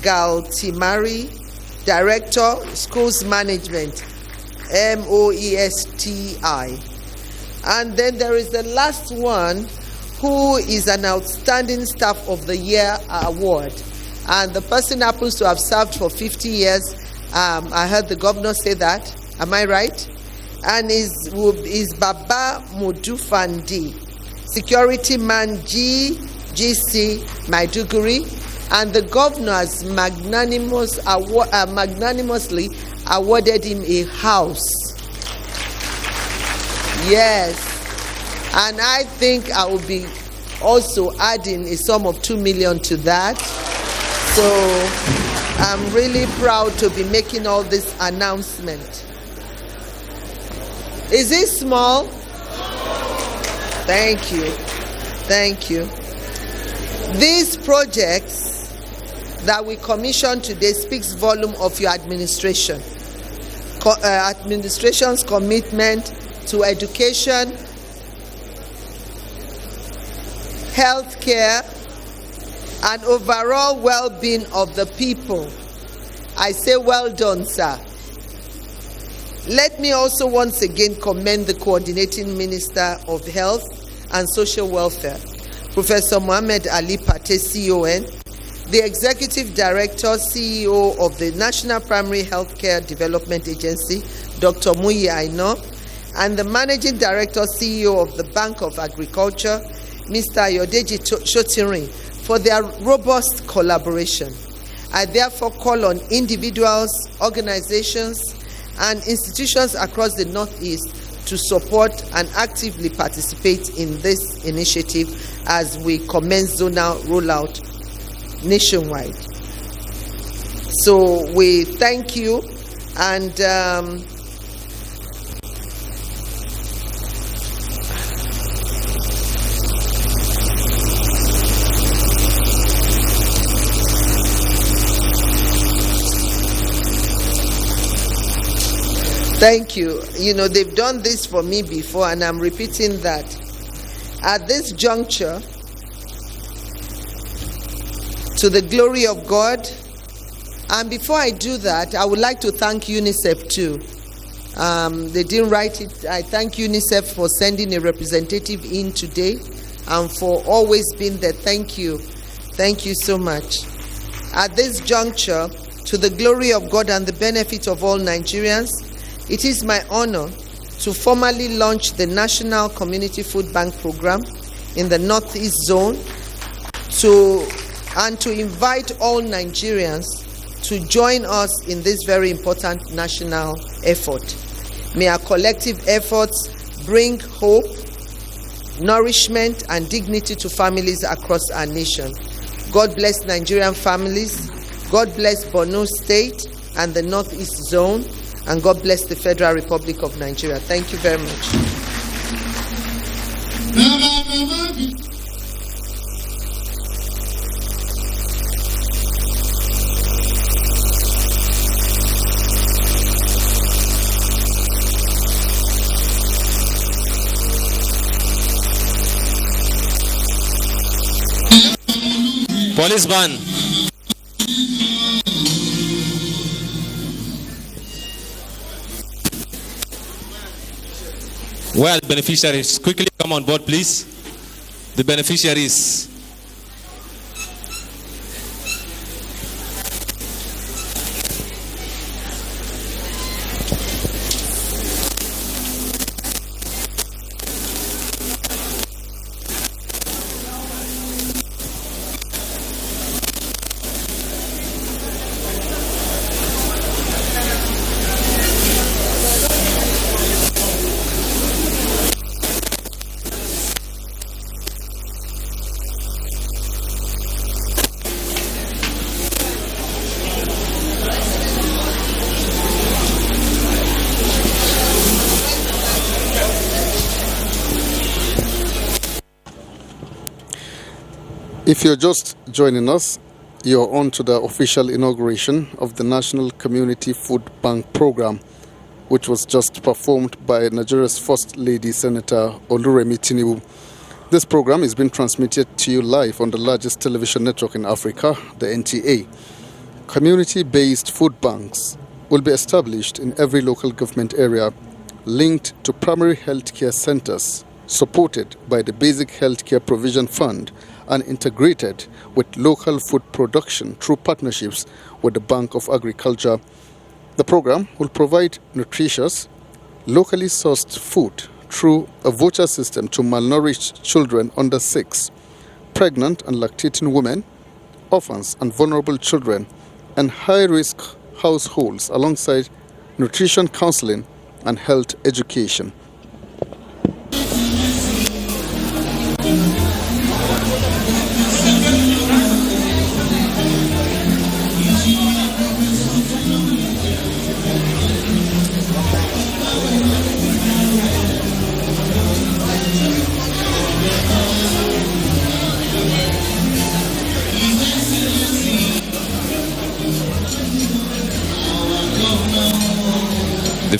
Galtimari. Director, Schools Management, MOESTI. And then there is the last one, who is an Outstanding Staff of the Year award. And the person happens to have served for 50 years. I heard the governor say that. Am I right? And is Baba Mudufandi, security man, GGC Maiduguri. And the governor has magnanimously awarded him a house. Yes. And I think I will be also adding a sum of 2 million to that. So I'm really proud to be making all this announcement. Is it small? Thank you. Thank you. These projects that we commissioned today speaks volume of your administration. Administration's commitment to education, healthcare, and overall well-being of the people. I say well done, sir. Let me also once again commend the Coordinating Minister of Health and Social Welfare, Professor Mohammed Ali Pate, CON, the Executive Director, CEO of the National Primary Healthcare Development Agency, Dr. Muyi Aino, and the Managing Director, CEO of the Bank of Agriculture, Mr. Ayodeji Shotirin, for their robust collaboration. I therefore call on individuals, organizations, and institutions across the Northeast to support and actively participate in this initiative as we commence zonal rollout nationwide. So we thank you, and thank you. You know, they've done this for me before, and I'm repeating that. At this juncture, to the glory of God, and before I do that, I would like to thank UNICEF too. They didn't write it. I thank UNICEF for sending a representative in today and for always being there. Thank you. Thank you so much. At this juncture, to the glory of God and the benefit of all Nigerians, it is my honor to formally launch the National Community Food Bank Program in the Northeast Zone and to invite all Nigerians to join us in this very important national effort. May our collective efforts bring hope, nourishment, and dignity to families across our nation. God bless Nigerian families. God bless Borno State and the Northeast Zone. And God bless the Federal Republic of Nigeria. Thank you very much. Police ban. Where are the beneficiaries? Quickly come on board, please. The beneficiaries. If you're just joining us, you're on to the official inauguration of the National Community Food Bank Program, which was just performed by Nigeria's First Lady, Senator Oluremi Tinubu. This program is being transmitted to you live on the largest television network in Africa, the NTA. Community-based food banks will be established in every local government area, linked to primary healthcare centers, supported by the Basic Healthcare Provision Fund, and integrated with local food production through partnerships with the Bank of Agriculture. The program will provide nutritious, locally sourced food through a voucher system to malnourished children under 6, pregnant and lactating women, orphans and vulnerable children, and high-risk households, alongside nutrition counseling and health education.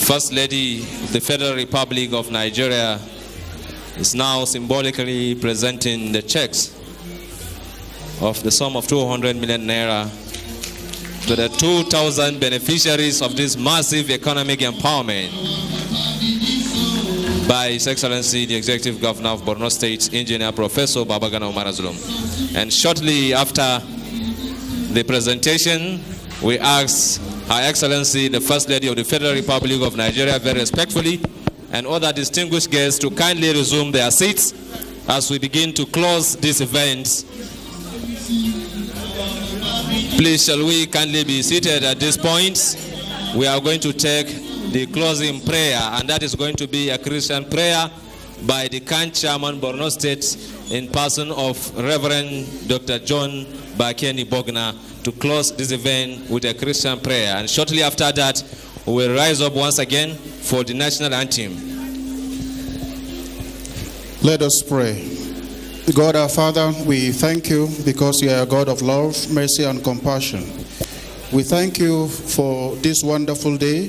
First Lady of the Federal Republic of Nigeria is now symbolically presenting the checks of the sum of 200 million naira to the 2,000 beneficiaries of this massive economic empowerment by His Excellency the Executive Governor of Borno State, Engineer Professor Babagana Umar Zulum. And shortly after the presentation, we ask Her Excellency the First Lady of the Federal Republic of Nigeria very respectfully and other distinguished guests to kindly resume their seats as we begin to close this event. Please, shall we kindly be seated at this point? We are going to take the closing prayer, and that is going to be a Christian prayer by the Kan Chairman Borno State in person of Reverend Dr. John Bakeni Bogna to close this event with a Christian prayer. And shortly after that, we will rise up once again for the national anthem. Let us pray. God our Father, we thank you because you are a God of love, mercy, and compassion. We thank you for this wonderful day.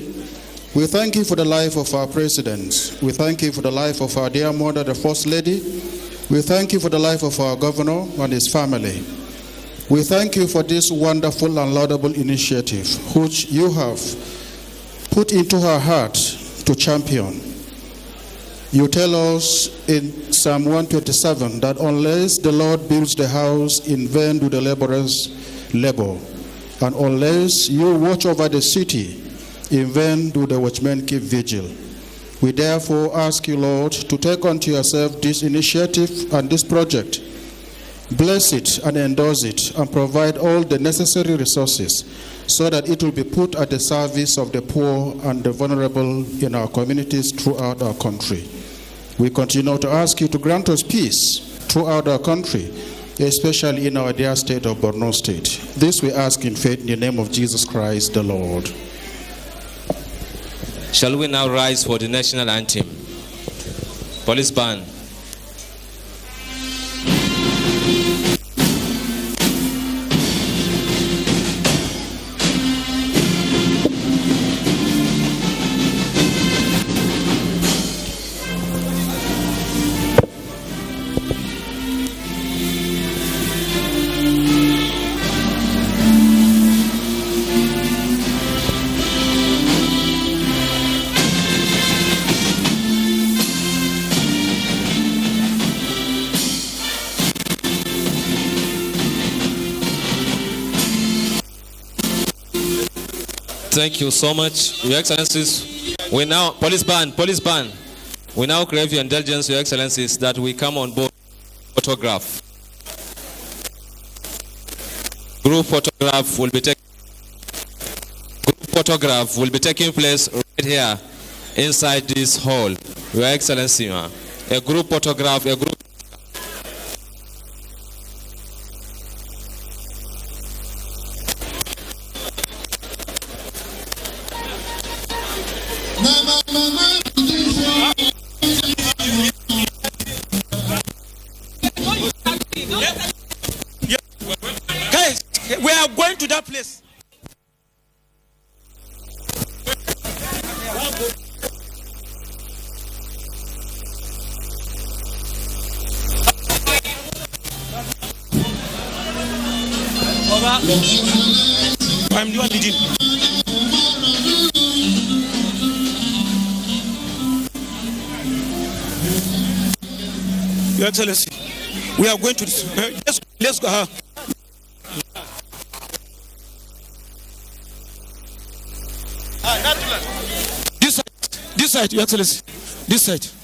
We thank you for the life of our president. We thank you for the life of our dear mother, the First Lady. We thank you for the life of our governor and his family. We thank you for this wonderful and laudable initiative which you have put into her heart to champion. You tell us in Psalm 127 that unless the Lord builds the house, in vain do the laborers labor. And unless you watch over the city, in vain do the watchmen keep vigil. We therefore ask you, Lord, to take unto yourself this initiative and this project. Bless it and endorse it and provide all the necessary resources so that it will be put at the service of the poor and the vulnerable in our communities throughout our country. We continue to ask you to grant us peace throughout our country, especially in our dear state of Borno State. This we ask in faith in the name of Jesus Christ the Lord. Shall we now rise for the national anthem? Police band. Thank you so much, Your Excellencies. We now, police band. We now crave your indulgence, Your Excellencies, that we come on board photograph. Group photograph will be taking place right here inside this hall, Your Excellency. A group photograph, Guys, we are going to that place. I'm the one leading. Your Excellency, we are going to this. Let's go. This side, Your Excellency. This side.